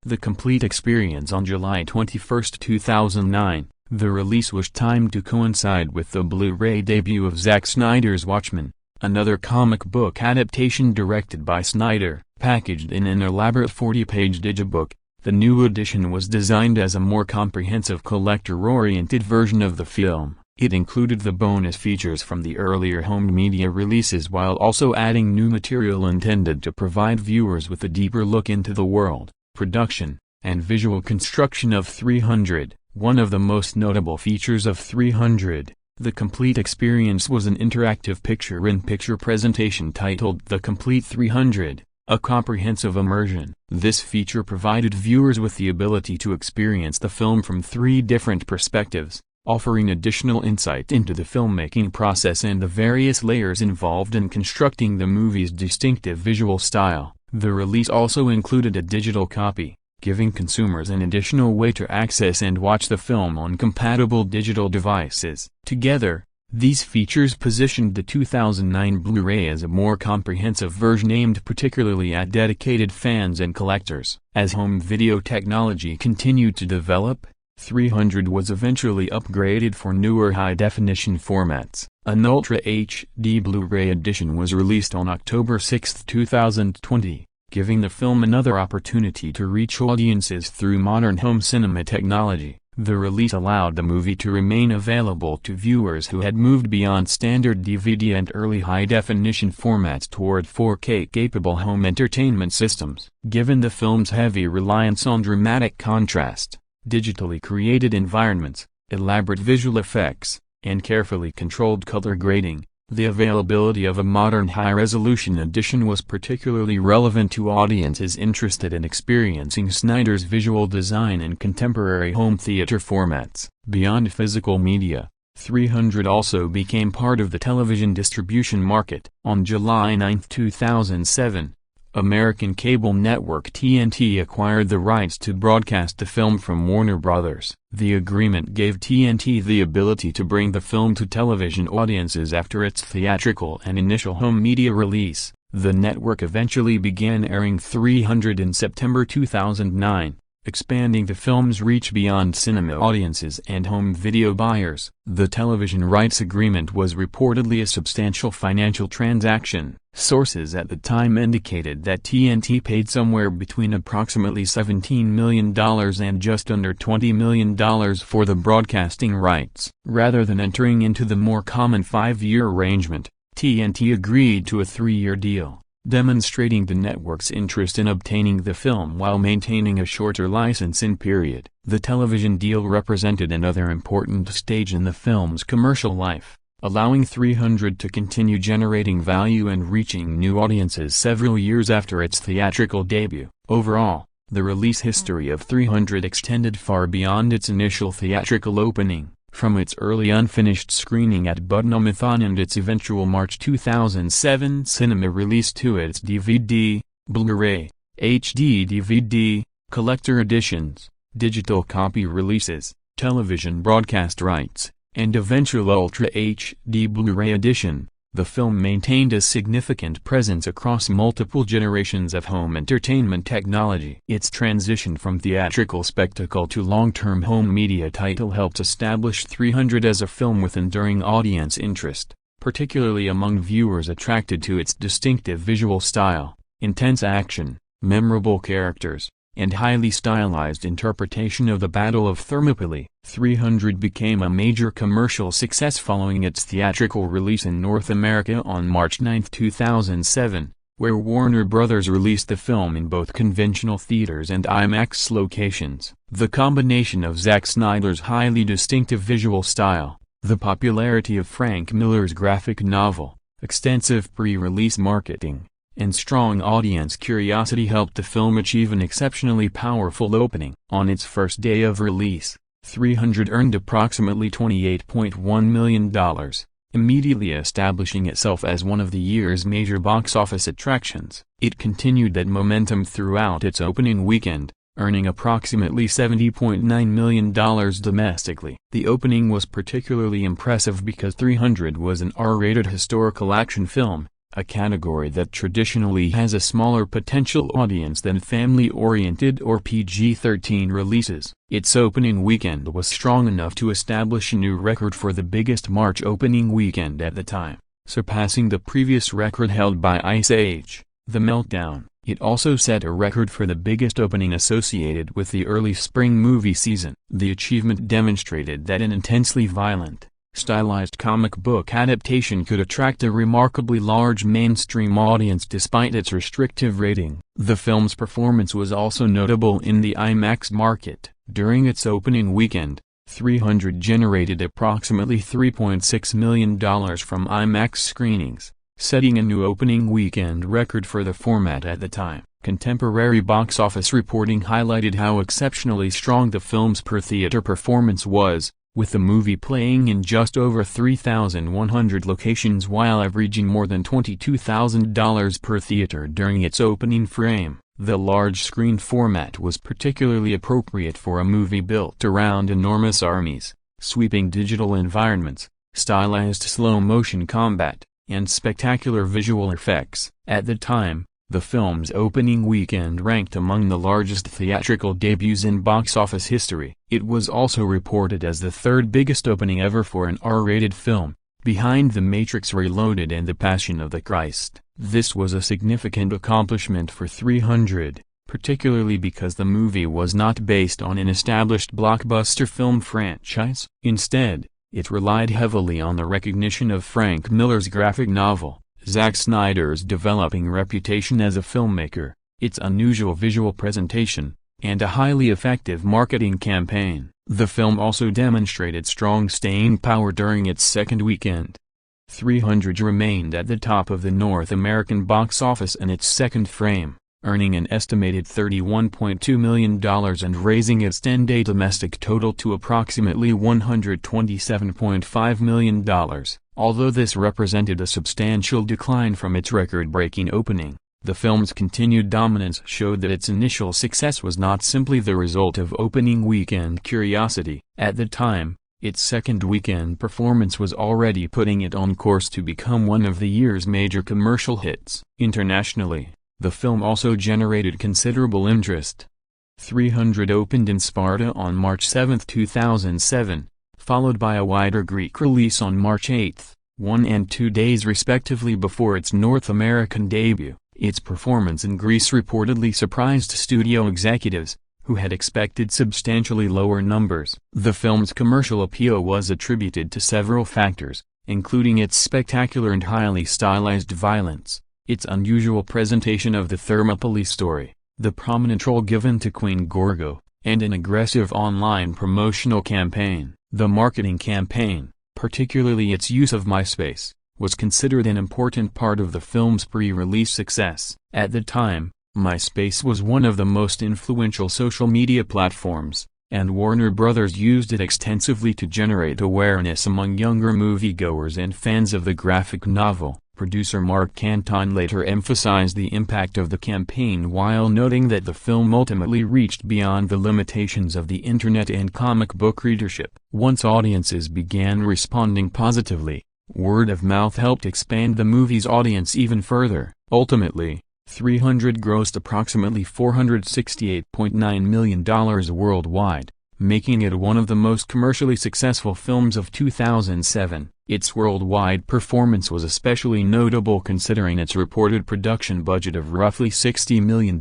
The Complete Experience on July 21, 2009. The release was timed to coincide with the Blu-ray debut of Zack Snyder's Watchmen, another comic book adaptation directed by Snyder. Packaged in an elaborate 40-page digibook, the new edition was designed as a more comprehensive collector-oriented version of the film. It included the bonus features from the earlier home media releases while also adding new material intended to provide viewers with a deeper look into the world, production, and visual construction of 300. One of the most notable features of 300, The Complete Experience, was an interactive picture-in-picture presentation titled The Complete 300. A comprehensive immersion. This feature provided viewers with the ability to experience the film from 3 different perspectives, offering additional insight into the filmmaking process and the various layers involved in constructing the movie's distinctive visual style. The release also included a digital copy, giving consumers an additional way to access and watch the film on compatible digital devices. Together, these features positioned the 2009 Blu-ray as a more comprehensive version aimed particularly at dedicated fans and collectors. As home video technology continued to develop, 300 was eventually upgraded for newer high-definition formats. An Ultra HD Blu-ray edition was released on October 6, 2020, giving the film another opportunity to reach audiences through modern home cinema technology. The release allowed the movie to remain available to viewers who had moved beyond standard DVD and early high-definition formats toward 4K-capable home entertainment systems. Given the film's heavy reliance on dramatic contrast, digitally created environments, elaborate visual effects, and carefully controlled color grading, the availability of a modern high-resolution edition was particularly relevant to audiences interested in experiencing Snyder's visual design in contemporary home theater formats. Beyond physical media, 300 also became part of the television distribution market. On July 9, 2007, American cable network TNT acquired the rights to broadcast the film from Warner Brothers. The agreement gave TNT the ability to bring the film to television audiences after its theatrical and initial home media release. The network eventually began airing 300 in September 2009, expanding the film's reach beyond cinema audiences and home video buyers. The television rights agreement was reportedly a substantial financial transaction. Sources at the time indicated that TNT paid somewhere between approximately $17 million and just under $20 million for the broadcasting rights. Rather than entering into the more common 5-year arrangement, TNT agreed to a 3-year deal, demonstrating the network's interest in obtaining the film while maintaining a shorter licensing period. The television deal represented another important stage in the film's commercial life, allowing 300 to continue generating value and reaching new audiences several years after its theatrical debut. Overall, the release history of 300 extended far beyond its initial theatrical opening. From its early unfinished screening at Budnamathon and its eventual March 2007 cinema release to its DVD, Blu-ray, HD DVD, collector editions, digital copy releases, television broadcast rights, and eventual Ultra HD Blu-ray edition, the film maintained a significant presence across multiple generations of home entertainment technology. Its transition from theatrical spectacle to long-term home media title helped establish 300 as a film with enduring audience interest, particularly among viewers attracted to its distinctive visual style, intense action, memorable characters, and highly stylized interpretation of the Battle of Thermopylae. 300 became a major commercial success following its theatrical release in North America on March 9, 2007, where Warner Brothers released the film in both conventional theaters and IMAX locations. The combination of Zack Snyder's highly distinctive visual style, the popularity of Frank Miller's graphic novel, extensive pre-release marketing, and strong audience curiosity helped the film achieve an exceptionally powerful opening. On its first day of release, 300 earned approximately $28.1 million, immediately establishing itself as one of the year's major box office attractions. It continued that momentum throughout its opening weekend, earning approximately $70.9 million domestically. The opening was particularly impressive because 300 was an R-rated historical action film, a category that traditionally has a smaller potential audience than family-oriented or PG-13 releases. Its opening weekend was strong enough to establish a new record for the biggest March opening weekend at the time, surpassing the previous record held by Ice Age, The Meltdown. It also set a record for the biggest opening associated with the early spring movie season. The achievement demonstrated that an intensely violent, stylized comic book adaptation could attract a remarkably large mainstream audience despite its restrictive rating. The film's performance was also notable in the IMAX market. During its opening weekend, 300 generated approximately $3.6 million from IMAX screenings, setting a new opening weekend record for the format at the time. Contemporary box office reporting highlighted how exceptionally strong the film's per-theater performance was, with the movie playing in just over 3,100 locations while averaging more than $22,000 per theater during its opening frame. The large-screen format was particularly appropriate for a movie built around enormous armies, sweeping digital environments, stylized slow-motion combat, and spectacular visual effects. At the time, the film's opening weekend ranked among the largest theatrical debuts in box office history. It was also reported as the third biggest opening ever for an R-rated film, behind The Matrix Reloaded and The Passion of the Christ. This was a significant accomplishment for 300, particularly because the movie was not based on an established blockbuster film franchise. Instead, it relied heavily on the recognition of Frank Miller's graphic novel, Zack Snyder's developing reputation as a filmmaker, its unusual visual presentation, and a highly effective marketing campaign. The film also demonstrated strong staying power during its second weekend. 300 remained at the top of the North American box office in its second frame, earning an estimated $31.2 million and raising its 10-day domestic total to approximately $127.5 million. Although this represented a substantial decline from its record-breaking opening, The film's continued dominance showed that its initial success was not simply the result of opening weekend curiosity. At the time, its second weekend performance was already putting it on course to become one of the year's major commercial hits. Internationally, the film also generated considerable interest. 300 opened in Sparta on March 7, 2007, followed by a wider Greek release on March 8, 1 and 2 days respectively before its North American debut. Its performance in Greece reportedly surprised studio executives, who had expected substantially lower numbers. The film's commercial appeal was attributed to several factors, including its spectacular and highly stylized violence, its unusual presentation of the Thermopylae story, the prominent role given to Queen Gorgo, and an aggressive online promotional campaign. The marketing campaign, particularly its use of MySpace, was considered an important part of the film's pre-release success. At the time, MySpace was one of the most influential social media platforms, and Warner Brothers used it extensively to generate awareness among younger moviegoers and fans of the graphic novel. Producer Mark Canton later emphasized the impact of the campaign while noting that the film ultimately reached beyond the limitations of the internet and comic book readership. Once audiences began responding positively, word of mouth helped expand the movie's audience even further. Ultimately, 300 grossed approximately $468.9 million worldwide, making it one of the most commercially successful films of 2007. Its worldwide performance was especially notable considering its reported production budget of roughly $60 million,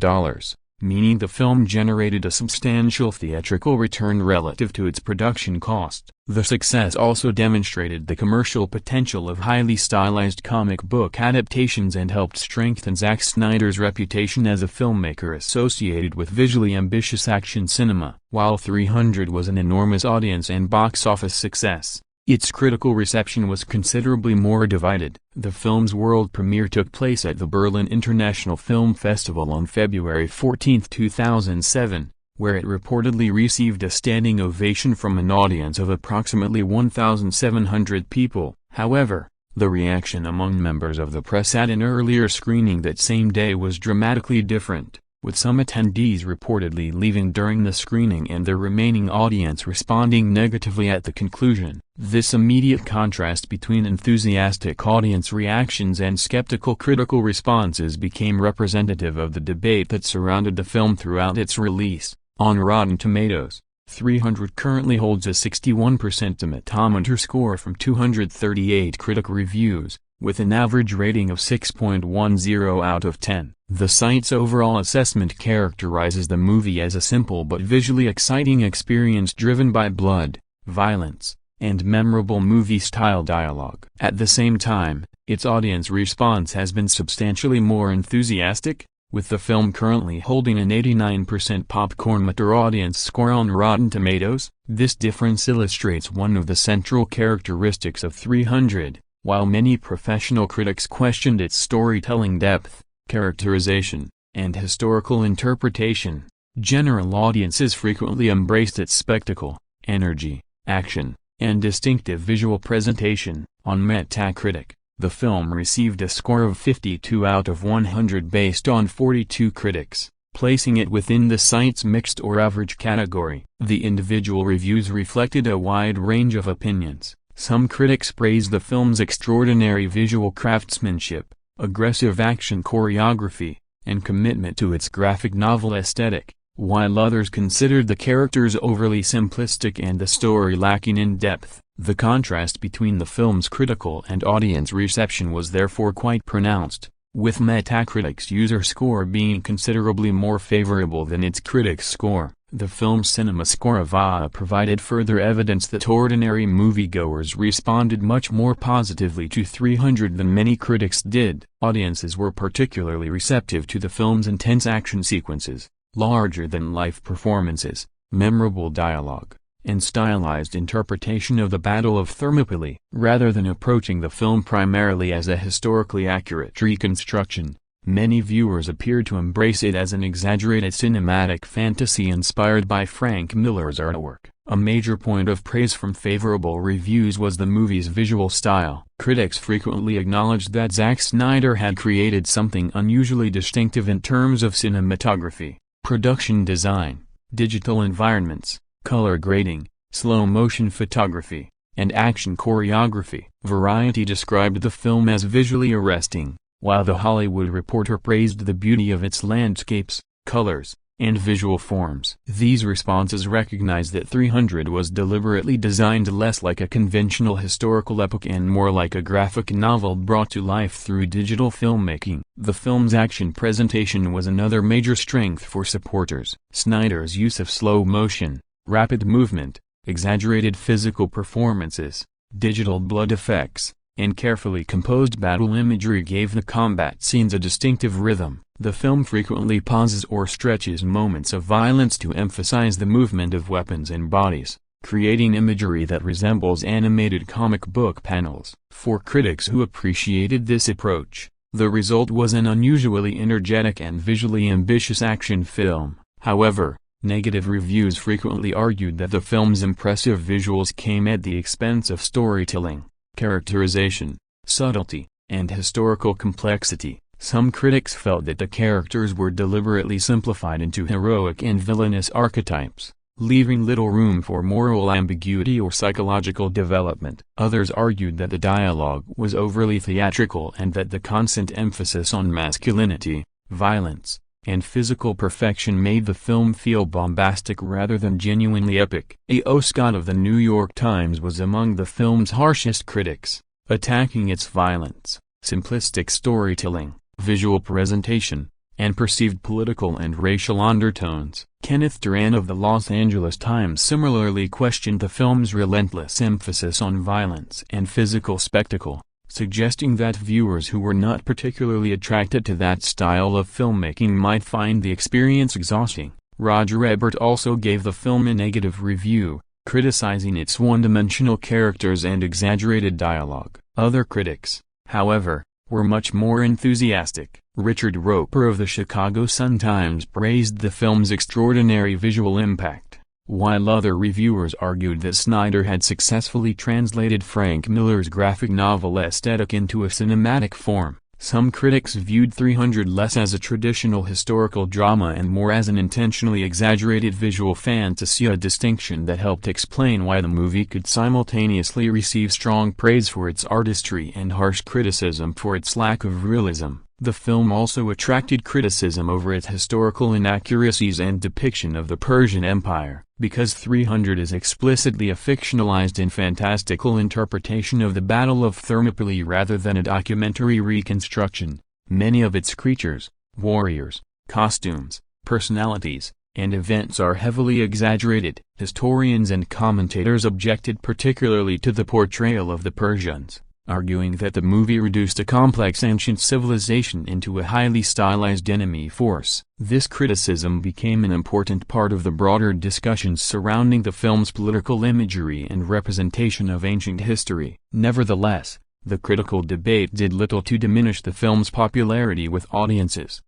meaning the film generated a substantial theatrical return relative to its production cost. The success also demonstrated the commercial potential of highly stylized comic book adaptations and helped strengthen Zack Snyder's reputation as a filmmaker associated with visually ambitious action cinema. While 300 was an enormous audience and box office success, its critical reception was considerably more divided. The film's world premiere took place at the Berlin International Film Festival on February 14, 2007, where it reportedly received a standing ovation from an audience of approximately 1,700 people. However, the reaction among members of the press at an earlier screening that same day was dramatically different, with some attendees reportedly leaving during the screening and the remaining audience responding negatively at the conclusion. This immediate contrast between enthusiastic audience reactions and skeptical critical responses became representative of the debate that surrounded the film throughout its release. On Rotten Tomatoes, 300 currently holds a 61% Tomatometer score from 238 critic reviews, with an average rating of 6.10 out of 10. The site's overall assessment characterizes the movie as a simple but visually exciting experience driven by blood, violence, and memorable movie-style dialogue. At the same time, its audience response has been substantially more enthusiastic, with the film currently holding an 89% popcorn-meter audience score on Rotten Tomatoes. This difference illustrates one of the central characteristics of 300. While many professional critics questioned its storytelling depth, characterization, and historical interpretation, general audiences frequently embraced its spectacle, energy, action, and distinctive visual presentation. On Metacritic, the film received a score of 52 out of 100 based on 42 critics, placing it within the site's mixed or average category. The individual reviews reflected a wide range of opinions. Some critics praised the film's extraordinary visual craftsmanship, aggressive action choreography, and commitment to its graphic novel aesthetic, while others considered the characters overly simplistic and the story lacking in depth. The contrast between the film's critical and audience reception was therefore quite pronounced, with Metacritic's user score being considerably more favorable than its critics' score. The film's cinema score provided further evidence that ordinary moviegoers responded much more positively to 300 than many critics did. Audiences were particularly receptive to the film's intense action sequences, larger-than-life performances, memorable dialogue, and stylized interpretation of the Battle of Thermopylae. Rather than approaching the film primarily as a historically accurate reconstruction, many viewers appeared to embrace it as an exaggerated cinematic fantasy inspired by Frank Miller's artwork. A major point of praise from favorable reviews was the movie's visual style. Critics frequently acknowledged that Zack Snyder had created something unusually distinctive in terms of cinematography, production design, digital environments, color grading, slow-motion photography, and action choreography. Variety described the film as visually arresting, while The Hollywood Reporter praised the beauty of its landscapes, colors, and visual forms. These responses recognize that 300 was deliberately designed less like a conventional historical epic and more like a graphic novel brought to life through digital filmmaking. The film's action presentation was another major strength for supporters. Snyder's use of slow motion, rapid movement, exaggerated physical performances, digital blood effects, and carefully composed battle imagery gave the combat scenes a distinctive rhythm. The film frequently pauses or stretches moments of violence to emphasize the movement of weapons and bodies, creating imagery that resembles animated comic book panels. For critics who appreciated this approach, the result was an unusually energetic and visually ambitious action film. However, negative reviews frequently argued that the film's impressive visuals came at the expense of storytelling, characterization, subtlety, and historical complexity. Some critics felt that the characters were deliberately simplified into heroic and villainous archetypes, leaving little room for moral ambiguity or psychological development. Others argued that the dialogue was overly theatrical and that the constant emphasis on masculinity, violence, and physical perfection made the film feel bombastic rather than genuinely epic. A.O. Scott of the New York Times was among the film's harshest critics, attacking its violence, simplistic storytelling, visual presentation, and perceived political and racial undertones. Kenneth Duran of the Los Angeles Times similarly questioned the film's relentless emphasis on violence and physical spectacle, suggesting that viewers who were not particularly attracted to that style of filmmaking might find the experience exhausting. Roger Ebert also gave the film a negative review, criticizing its one-dimensional characters and exaggerated dialogue. Other critics, however, were much more enthusiastic. Richard Roper of the Chicago Sun-Times praised the film's extraordinary visual impact, while other reviewers argued that Snyder had successfully translated Frank Miller's graphic novel aesthetic into a cinematic form. Some critics viewed 300 less as a traditional historical drama and more as an intentionally exaggerated visual fantasy, a distinction that helped explain why the movie could simultaneously receive strong praise for its artistry and harsh criticism for its lack of realism. The film also attracted criticism over its historical inaccuracies and depiction of the Persian Empire. Because 300 is explicitly a fictionalized and fantastical interpretation of the Battle of Thermopylae rather than a documentary reconstruction, many of its creatures, warriors, costumes, personalities, and events are heavily exaggerated. Historians and commentators objected particularly to the portrayal of the Persians, arguing that the movie reduced a complex ancient civilization into a highly stylized enemy force. This criticism became an important part of the broader discussions surrounding the film's political imagery and representation of ancient history. Nevertheless, the critical debate did little to diminish the film's popularity with audiences.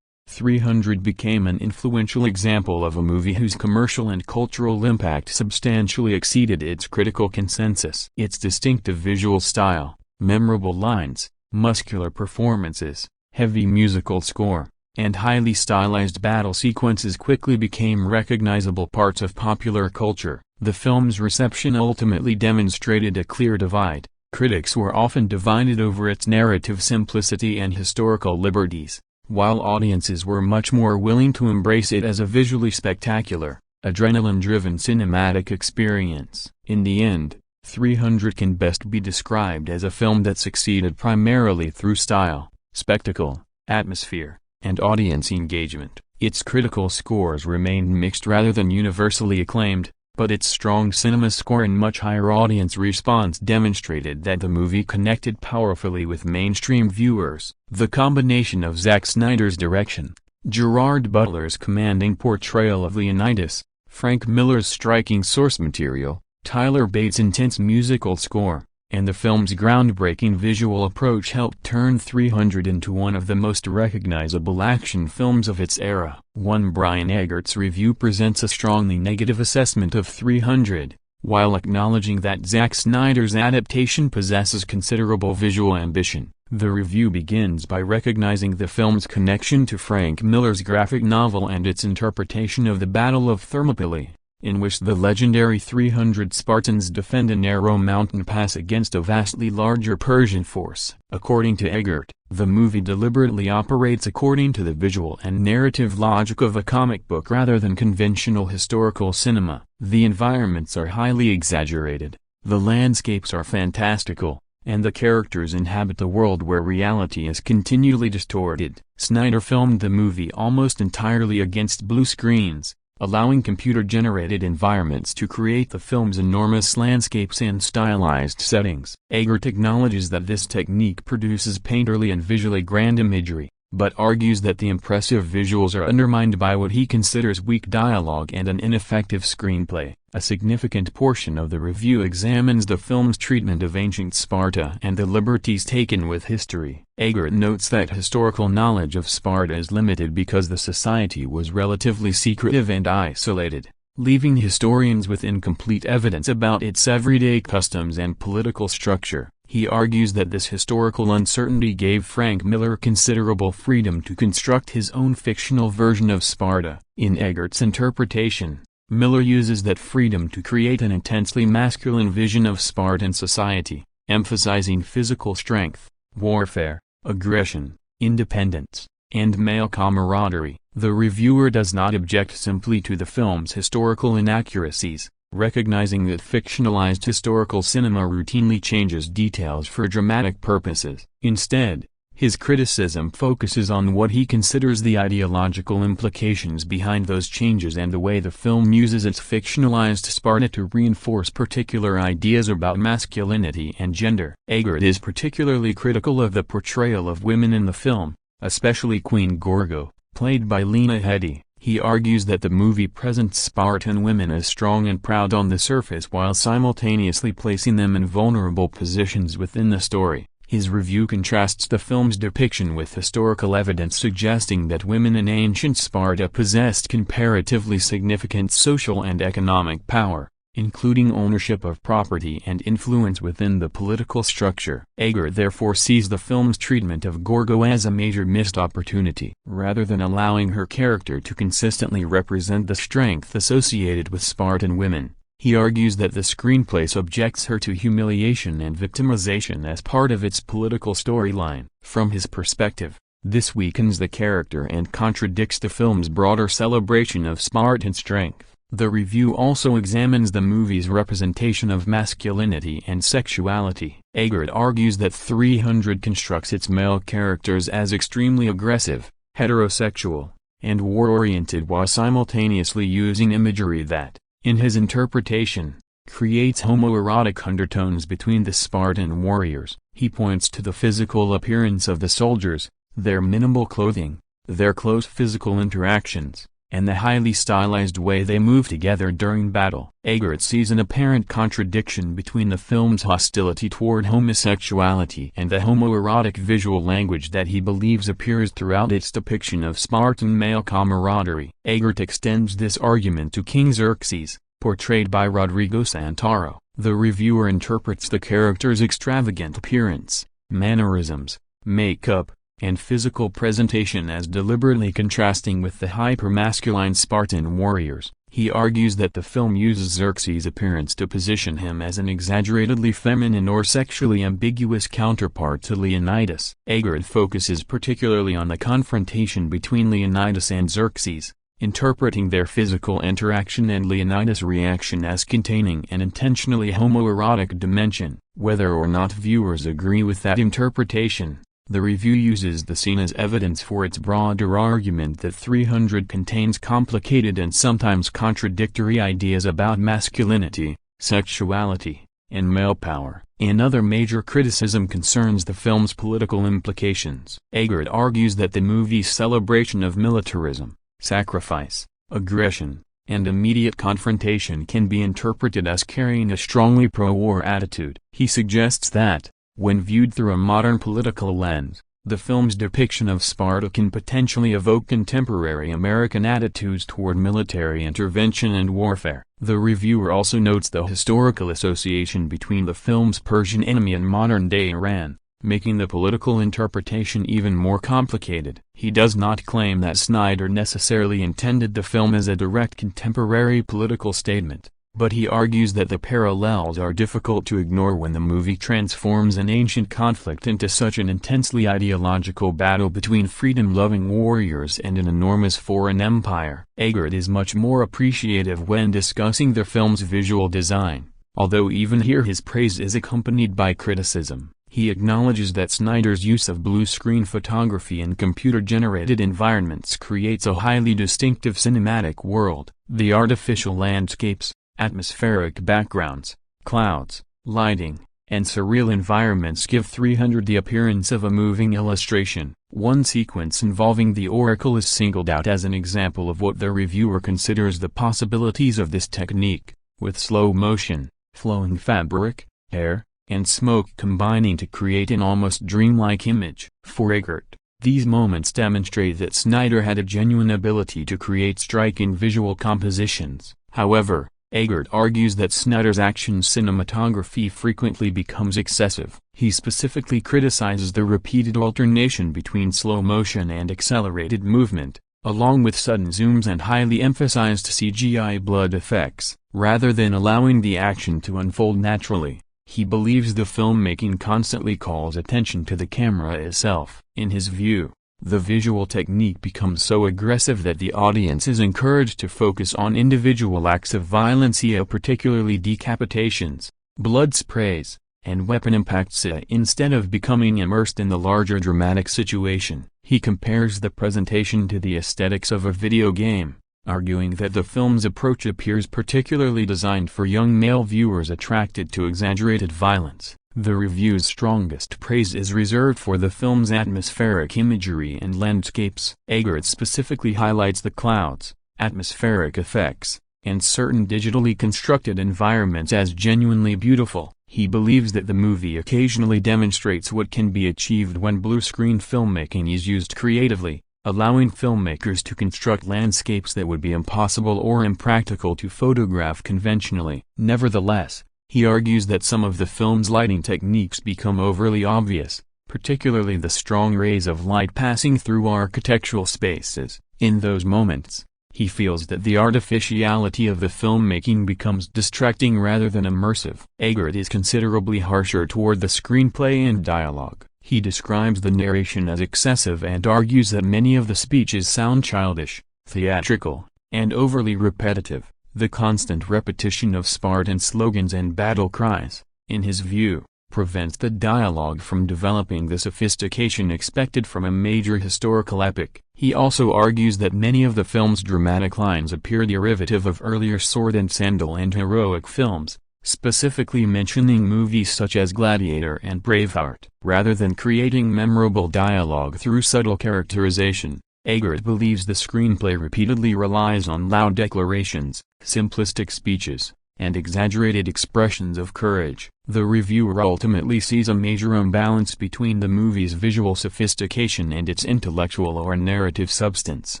300 became an influential example of a movie whose commercial and cultural impact substantially exceeded its critical consensus. Its distinctive visual style, memorable lines, muscular performances, heavy musical score, and highly stylized battle sequences quickly became recognizable parts of popular culture. The film's reception ultimately demonstrated a clear divide. Critics were often divided over its narrative simplicity and historical liberties, while audiences were much more willing to embrace it as a visually spectacular, adrenaline-driven cinematic experience. In the end, 300 can best be described as a film that succeeded primarily through style, spectacle, atmosphere, and audience engagement. Its critical scores remained mixed rather than universally acclaimed, but its strong cinema score and much higher audience response demonstrated that the movie connected powerfully with mainstream viewers. The combination of Zack Snyder's direction, Gerard Butler's commanding portrayal of Leonidas, Frank Miller's striking source material, Tyler Bates' intense musical score, and the film's groundbreaking visual approach helped turn 300 into one of the most recognizable action films of its era. One Brian Eggert's review presents a strongly negative assessment of 300, while acknowledging that Zack Snyder's adaptation possesses considerable visual ambition. The review begins by recognizing the film's connection to Frank Miller's graphic novel and its interpretation of the Battle of Thermopylae, in which the legendary 300 Spartans defend a narrow mountain pass against a vastly larger Persian force. According to Eggert, the movie deliberately operates according to the visual and narrative logic of a comic book rather than conventional historical cinema. The environments are highly exaggerated, the landscapes are fantastical, and the characters inhabit a world where reality is continually distorted. Snyder filmed the movie almost entirely against blue screens, allowing computer-generated environments to create the film's enormous landscapes and stylized settings. Eggert acknowledges that this technique produces painterly and visually grand imagery, but argues that the impressive visuals are undermined by what he considers weak dialogue and an ineffective screenplay. A significant portion of the review examines the film's treatment of ancient Sparta and the liberties taken with history. Eggert notes that historical knowledge of Sparta is limited because the society was relatively secretive and isolated, leaving historians with incomplete evidence about its everyday customs and political structure. He argues that this historical uncertainty gave Frank Miller considerable freedom to construct his own fictional version of Sparta. In Eggert's interpretation, Miller uses that freedom to create an intensely masculine vision of Spartan society, emphasizing physical strength, warfare, aggression, independence, and male camaraderie. The reviewer does not object simply to the film's historical inaccuracies, recognizing that fictionalized historical cinema routinely changes details for dramatic purposes. Instead, his criticism focuses on what he considers the ideological implications behind those changes and the way the film uses its fictionalized Sparta to reinforce particular ideas about masculinity and gender. Eggert is particularly critical of the portrayal of women in the film, especially Queen Gorgo, played by Lena Headey. He argues that the movie presents Spartan women as strong and proud on the surface while simultaneously placing them in vulnerable positions within the story. His review contrasts the film's depiction with historical evidence suggesting that women in ancient Sparta possessed comparatively significant social and economic power, including ownership of property and influence within the political structure. Eggert therefore sees the film's treatment of Gorgo as a major missed opportunity. Rather than allowing her character to consistently represent the strength associated with Spartan women, he argues that the screenplay subjects her to humiliation and victimization as part of its political storyline. From his perspective, this weakens the character and contradicts the film's broader celebration of Spartan strength. The review also examines the movie's representation of masculinity and sexuality. Eggert argues that 300 constructs its male characters as extremely aggressive, heterosexual, and war-oriented while simultaneously using imagery that, in his interpretation, creates homoerotic undertones between the Spartan warriors. He points to the physical appearance of the soldiers, their minimal clothing, their close physical interactions, and the highly stylized way they move together during battle. Eggert sees an apparent contradiction between the film's hostility toward homosexuality and the homoerotic visual language that he believes appears throughout its depiction of Spartan male camaraderie. Eggert extends this argument to King Xerxes, portrayed by Rodrigo Santoro. The reviewer interprets the character's extravagant appearance, mannerisms, makeup, and physical presentation as deliberately contrasting with the hyper-masculine Spartan warriors. He argues that the film uses Xerxes' appearance to position him as an exaggeratedly feminine or sexually ambiguous counterpart to Leonidas. Eggert focuses particularly on the confrontation between Leonidas and Xerxes, interpreting their physical interaction and Leonidas' reaction as containing an intentionally homoerotic dimension. Whether or not viewers agree with that interpretation, the review uses the scene as evidence for its broader argument that 300 contains complicated and sometimes contradictory ideas about masculinity, sexuality, and male power. Another major criticism concerns the film's political implications. Eggert argues that the movie's celebration of militarism, sacrifice, aggression, and immediate confrontation can be interpreted as carrying a strongly pro-war attitude. He suggests that, when viewed through a modern political lens, the film's depiction of Sparta can potentially evoke contemporary American attitudes toward military intervention and warfare. The reviewer also notes the historical association between the film's Persian enemy and modern-day Iran, making the political interpretation even more complicated. He does not claim that Snyder necessarily intended the film as a direct contemporary political statement, but he argues that the parallels are difficult to ignore when the movie transforms an ancient conflict into such an intensely ideological battle between freedom-loving warriors and an enormous foreign empire. Eggert is much more appreciative when discussing the film's visual design, although even here his praise is accompanied by criticism. He acknowledges that Snyder's use of blue-screen photography and computer-generated environments creates a highly distinctive cinematic world. The artificial landscapes, atmospheric backgrounds, clouds, lighting, and surreal environments give 300 the appearance of a moving illustration. One sequence involving the Oracle is singled out as an example of what the reviewer considers the possibilities of this technique, with slow motion, flowing fabric, air, and smoke combining to create an almost dreamlike image. For Eggert, these moments demonstrate that Snyder had a genuine ability to create striking visual compositions. However, Eggert argues that Snyder's action cinematography frequently becomes excessive. He specifically criticizes the repeated alternation between slow motion and accelerated movement, along with sudden zooms and highly emphasized CGI blood effects. Rather than allowing the action to unfold naturally, he believes the filmmaking constantly calls attention to the camera itself. In his view, the visual technique becomes so aggressive that the audience is encouraged to focus on individual acts of violence, particularly decapitations, blood sprays, and weapon impacts, instead of becoming immersed in the larger dramatic situation. He compares the presentation to the aesthetics of a video game, arguing that the film's approach appears particularly designed for young male viewers attracted to exaggerated violence. The review's strongest praise is reserved for the film's atmospheric imagery and landscapes. Eggert specifically highlights the clouds, atmospheric effects, and certain digitally constructed environments as genuinely beautiful. He believes that the movie occasionally demonstrates what can be achieved when blue-screen filmmaking is used creatively, allowing filmmakers to construct landscapes that would be impossible or impractical to photograph conventionally. Nevertheless, he argues that some of the film's lighting techniques become overly obvious, particularly the strong rays of light passing through architectural spaces. In those moments, he feels that the artificiality of the filmmaking becomes distracting rather than immersive. Eggert is considerably harsher toward the screenplay and dialogue. He describes the narration as excessive and argues that many of the speeches sound childish, theatrical, and overly repetitive. The constant repetition of Spartan slogans and battle cries, in his view, prevents the dialogue from developing the sophistication expected from a major historical epic. He also argues that many of the film's dramatic lines appear derivative of earlier sword and sandal and heroic films, specifically mentioning movies such as Gladiator and Braveheart. Rather than creating memorable dialogue through subtle characterization, Eggert believes the screenplay repeatedly relies on loud declarations, simplistic speeches, and exaggerated expressions of courage. The reviewer ultimately sees a major imbalance between the movie's visual sophistication and its intellectual or narrative substance.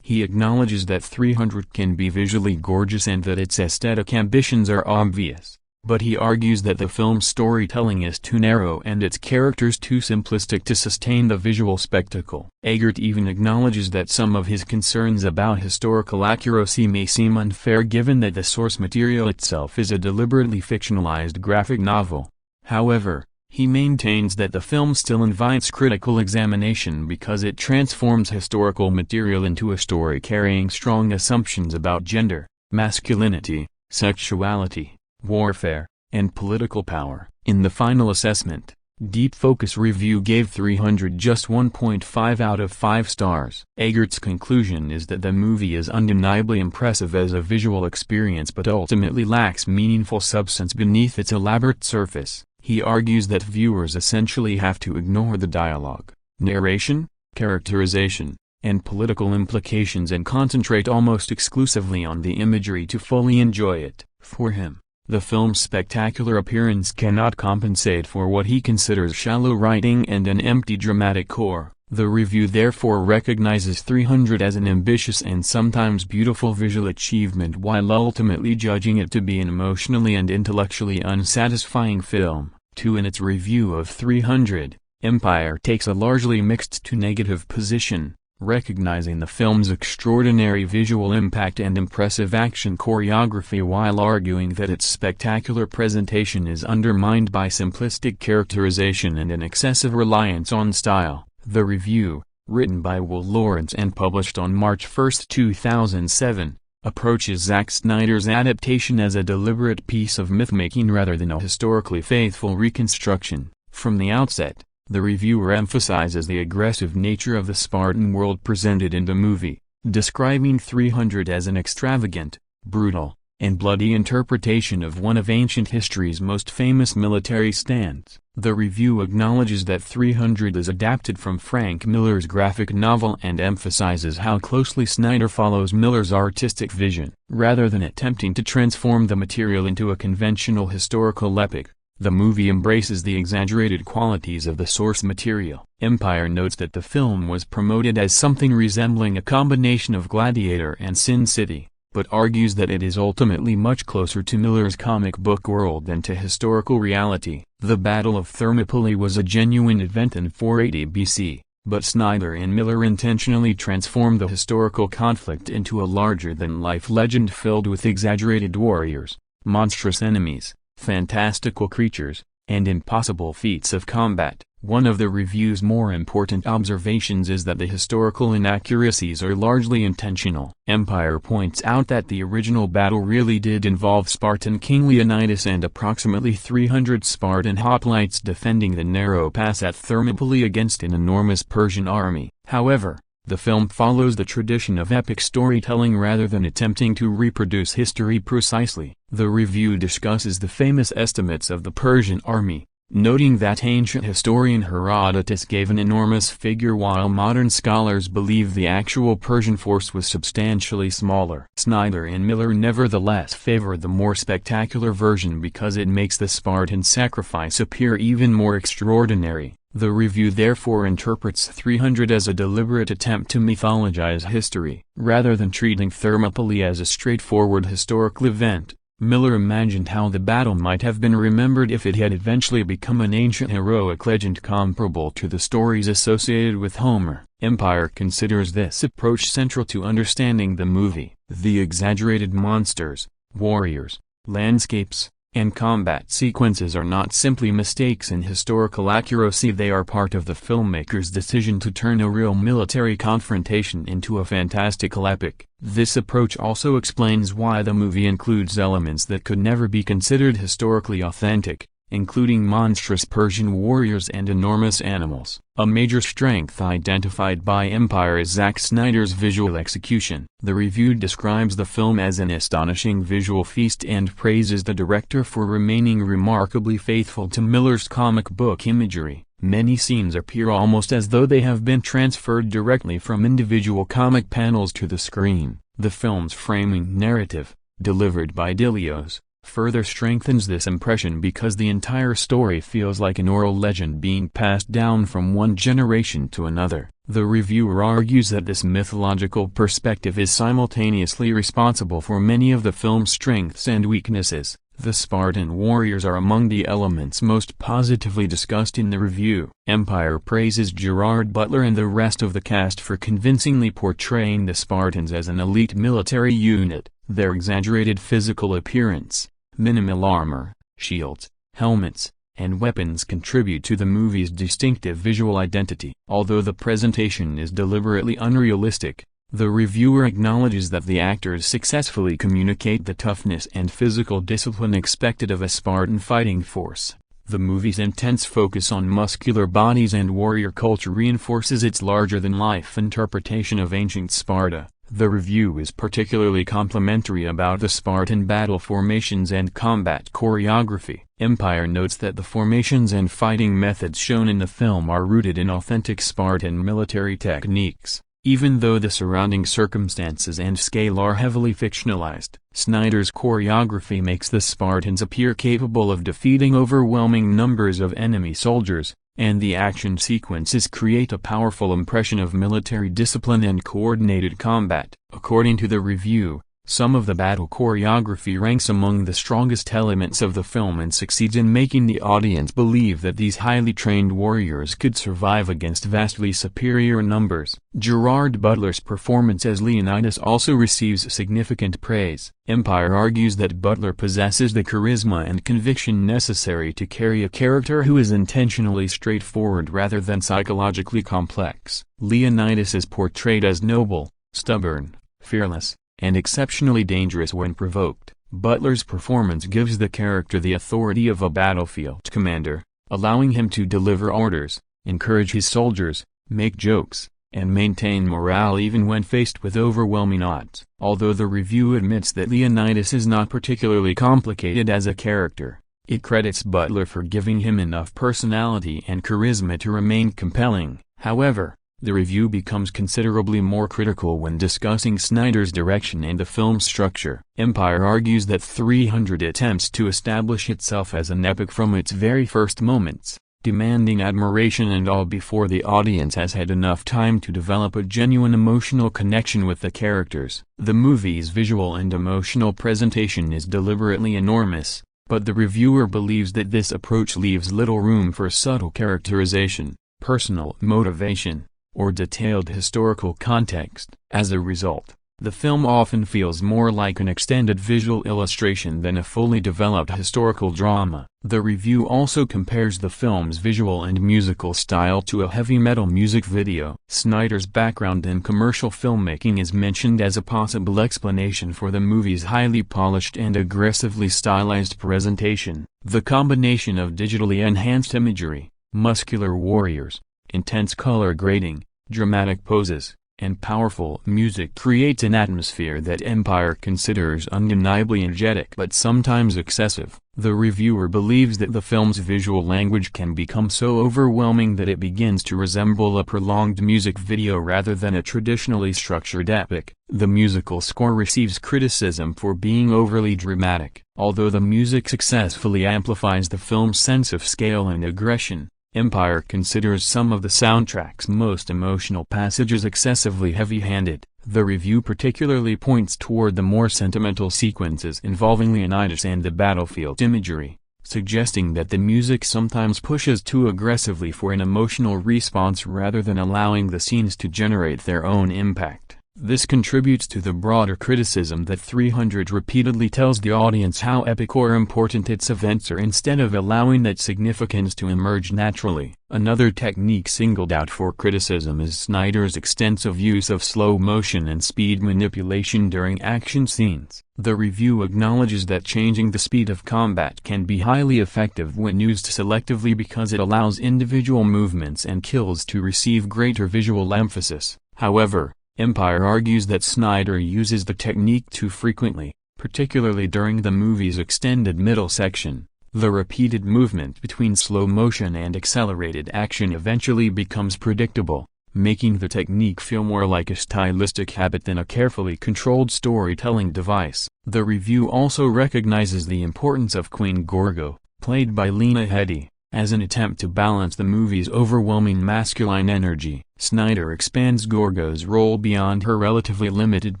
He acknowledges that 300 can be visually gorgeous and that its aesthetic ambitions are obvious, but he argues that the film's storytelling is too narrow and its characters too simplistic to sustain the visual spectacle. Eggert even acknowledges that some of his concerns about historical accuracy may seem unfair given that the source material itself is a deliberately fictionalized graphic novel. However, he maintains that the film still invites critical examination because it transforms historical material into a story carrying strong assumptions about gender, masculinity, sexuality, warfare, and political power. In the final assessment, Deep Focus Review gave 300 just 1.5 out of 5 stars. Eggert's conclusion is that the movie is undeniably impressive as a visual experience but ultimately lacks meaningful substance beneath its elaborate surface. He argues that viewers essentially have to ignore the dialogue, narration, characterization, and political implications and concentrate almost exclusively on the imagery to fully enjoy it. For him, the film's spectacular appearance cannot compensate for what he considers shallow writing and an empty dramatic core. The review therefore recognizes 300 as an ambitious and sometimes beautiful visual achievement while ultimately judging it to be an emotionally and intellectually unsatisfying film. In its review of 300, Empire takes a largely mixed to negative position, recognizing the film's extraordinary visual impact and impressive action choreography while arguing that its spectacular presentation is undermined by simplistic characterization and an excessive reliance on style. The review, written by Will Lawrence and published on March 1, 2007, approaches Zack Snyder's adaptation as a deliberate piece of myth-making rather than a historically faithful reconstruction. From the outset, the reviewer emphasizes the aggressive nature of the Spartan world presented in the movie, describing 300 as an extravagant, brutal, and bloody interpretation of one of ancient history's most famous military stands. The review acknowledges that 300 is adapted from Frank Miller's graphic novel and emphasizes how closely Snyder follows Miller's artistic vision. Rather than attempting to transform the material into a conventional historical epic, the movie embraces the exaggerated qualities of the source material. Empire notes that the film was promoted as something resembling a combination of Gladiator and Sin City, but argues that it is ultimately much closer to Miller's comic book world than to historical reality. The Battle of Thermopylae was a genuine event in 480 BC, but Snyder and Miller intentionally transformed the historical conflict into a larger-than-life legend filled with exaggerated warriors, monstrous enemies, fantastical creatures, and impossible feats of combat. One of the review's more important observations is that the historical inaccuracies are largely intentional. Empire points out that the original battle really did involve Spartan King Leonidas and approximately 300 Spartan hoplites defending the narrow pass at Thermopylae against an enormous Persian army. However, the film follows the tradition of epic storytelling rather than attempting to reproduce history precisely. The review discusses the famous estimates of the Persian army, noting that ancient historian Herodotus gave an enormous figure while modern scholars believe the actual Persian force was substantially smaller. Snyder and Miller nevertheless favor the more spectacular version because it makes the Spartan sacrifice appear even more extraordinary. The review therefore interprets 300 as a deliberate attempt to mythologize history. Rather than treating Thermopylae as a straightforward historical event, Miller imagined how the battle might have been remembered if it had eventually become an ancient heroic legend comparable to the stories associated with Homer. Empire considers this approach central to understanding the movie. The exaggerated monsters, warriors, landscapes, and combat sequences are not simply mistakes in historical accuracy, they are part of the filmmaker's decision to turn a real military confrontation into a fantastical epic. This approach also explains why the movie includes elements that could never be considered historically authentic, including monstrous Persian warriors and enormous animals. A major strength identified by Empire is Zack Snyder's visual execution. The review describes the film as an astonishing visual feast and praises the director for remaining remarkably faithful to Miller's comic book imagery. Many scenes appear almost as though they have been transferred directly from individual comic panels to the screen. The film's framing narrative, delivered by Dilios, further strengthens this impression because the entire story feels like an oral legend being passed down from one generation to another. The reviewer argues that this mythological perspective is simultaneously responsible for many of the film's strengths and weaknesses. The Spartan warriors are among the elements most positively discussed in the review. Empire praises Gerard Butler and the rest of the cast for convincingly portraying the Spartans as an elite military unit. Their exaggerated physical appearance, minimal armor, shields, helmets, and weapons contribute to the movie's distinctive visual identity. Although the presentation is deliberately unrealistic, the reviewer acknowledges that the actors successfully communicate the toughness and physical discipline expected of a Spartan fighting force. The movie's intense focus on muscular bodies and warrior culture reinforces its larger-than-life interpretation of ancient Sparta. The review is particularly complimentary about the Spartan battle formations and combat choreography. Empire notes that the formations and fighting methods shown in the film are rooted in authentic Spartan military techniques. Even though the surrounding circumstances and scale are heavily fictionalized, Snyder's choreography makes the Spartans appear capable of defeating overwhelming numbers of enemy soldiers, and the action sequences create a powerful impression of military discipline and coordinated combat. According to the review, some of the battle choreography ranks among the strongest elements of the film and succeeds in making the audience believe that these highly trained warriors could survive against vastly superior numbers. Gerard Butler's performance as Leonidas also receives significant praise. Empire argues that Butler possesses the charisma and conviction necessary to carry a character who is intentionally straightforward rather than psychologically complex. Leonidas is portrayed as noble, stubborn, fearless, and exceptionally dangerous when provoked. Butler's performance gives the character the authority of a battlefield commander, allowing him to deliver orders, encourage his soldiers, make jokes, and maintain morale even when faced with overwhelming odds. Although the review admits that Leonidas is not particularly complicated as a character, it credits Butler for giving him enough personality and charisma to remain compelling. However, the review becomes considerably more critical when discussing Snyder's direction and the film's structure. Empire argues that 300 attempts to establish itself as an epic from its very first moments, demanding admiration and awe before the audience has had enough time to develop a genuine emotional connection with the characters. The movie's visual and emotional presentation is deliberately enormous, but the reviewer believes that this approach leaves little room for subtle characterization, personal motivation, or detailed historical context. As a result, the film often feels more like an extended visual illustration than a fully developed historical drama. The review also compares the film's visual and musical style to a heavy metal music video. Snyder's background in commercial filmmaking is mentioned as a possible explanation for the movie's highly polished and aggressively stylized presentation. The combination of digitally enhanced imagery, muscular warriors, intense color grading, dramatic poses, and powerful music creates an atmosphere that Empire considers undeniably energetic but sometimes excessive. The reviewer believes that the film's visual language can become so overwhelming that it begins to resemble a prolonged music video rather than a traditionally structured epic. The musical score receives criticism for being overly dramatic. Although the music successfully amplifies the film's sense of scale and aggression, Empire considers some of the soundtrack's most emotional passages excessively heavy-handed. The review particularly points toward the more sentimental sequences involving Leonidas and the battlefield imagery, suggesting that the music sometimes pushes too aggressively for an emotional response rather than allowing the scenes to generate their own impact. This contributes to the broader criticism that 300 repeatedly tells the audience how epic or important its events are instead of allowing that significance to emerge naturally. Another technique singled out for criticism is Snyder's extensive use of slow motion and speed manipulation during action scenes. The review acknowledges that changing the speed of combat can be highly effective when used selectively because it allows individual movements and kills to receive greater visual emphasis. However, Empire argues that Snyder uses the technique too frequently, particularly during the movie's extended middle section. The repeated movement between slow motion and accelerated action eventually becomes predictable, making the technique feel more like a stylistic habit than a carefully controlled storytelling device. The review also recognizes the importance of Queen Gorgo, played by Lena Headey, as an attempt to balance the movie's overwhelming masculine energy. Snyder expands Gorgo's role beyond her relatively limited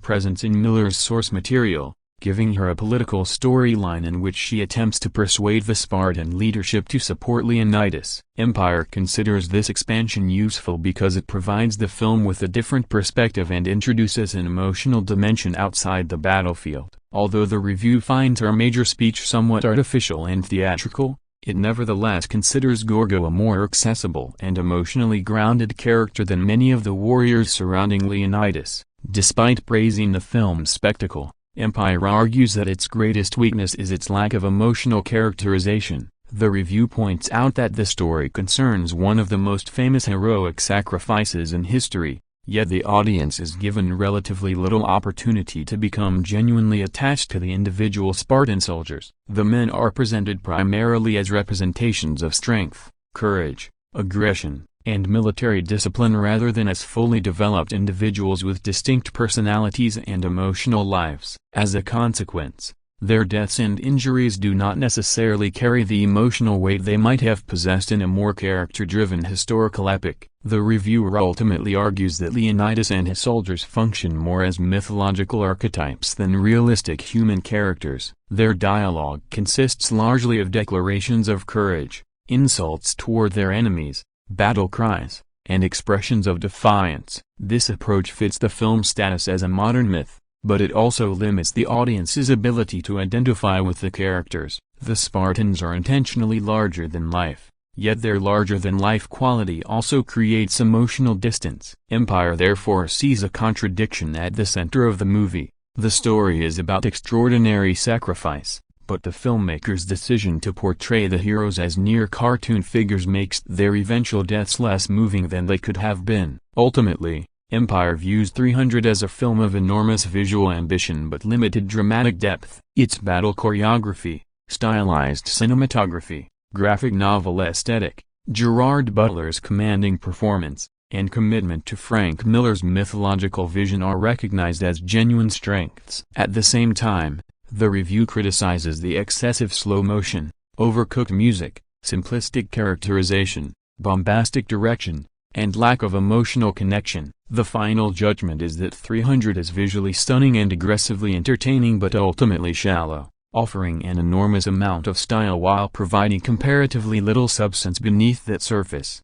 presence in Miller's source material, giving her a political storyline in which she attempts to persuade the Spartan leadership to support Leonidas. Empire considers this expansion useful because it provides the film with a different perspective and introduces an emotional dimension outside the battlefield. Although the review finds her major speech somewhat artificial and theatrical, it nevertheless considers Gorgo a more accessible and emotionally grounded character than many of the warriors surrounding Leonidas. Despite praising the film's spectacle, Empire argues that its greatest weakness is its lack of emotional characterization. The review points out that the story concerns one of the most famous heroic sacrifices in history, yet the audience is given relatively little opportunity to become genuinely attached to the individual Spartan soldiers. The men are presented primarily as representations of strength, courage, aggression, and military discipline rather than as fully developed individuals with distinct personalities and emotional lives. As a consequence, their deaths and injuries do not necessarily carry the emotional weight they might have possessed in a more character-driven historical epic. The reviewer ultimately argues that Leonidas and his soldiers function more as mythological archetypes than realistic human characters. Their dialogue consists largely of declarations of courage, insults toward their enemies, battle cries, and expressions of defiance. This approach fits the film's status as a modern myth, but it also limits the audience's ability to identify with the characters. The Spartans are intentionally larger than life, yet their larger-than-life quality also creates emotional distance. Empire therefore sees a contradiction at the center of the movie. The story is about extraordinary sacrifice, but the filmmaker's decision to portray the heroes as near-cartoon figures makes their eventual deaths less moving than they could have been. Ultimately, Empire views 300 as a film of enormous visual ambition but limited dramatic depth. Its battle choreography, stylized cinematography, graphic novel aesthetic, Gerard Butler's commanding performance, and commitment to Frank Miller's mythological vision are recognized as genuine strengths. At the same time, the review criticizes the excessive slow motion, overcooked music, simplistic characterization, bombastic direction, and lack of emotional connection. The final judgment is that 300 is visually stunning and aggressively entertaining but ultimately shallow, offering an enormous amount of style while providing comparatively little substance beneath that surface.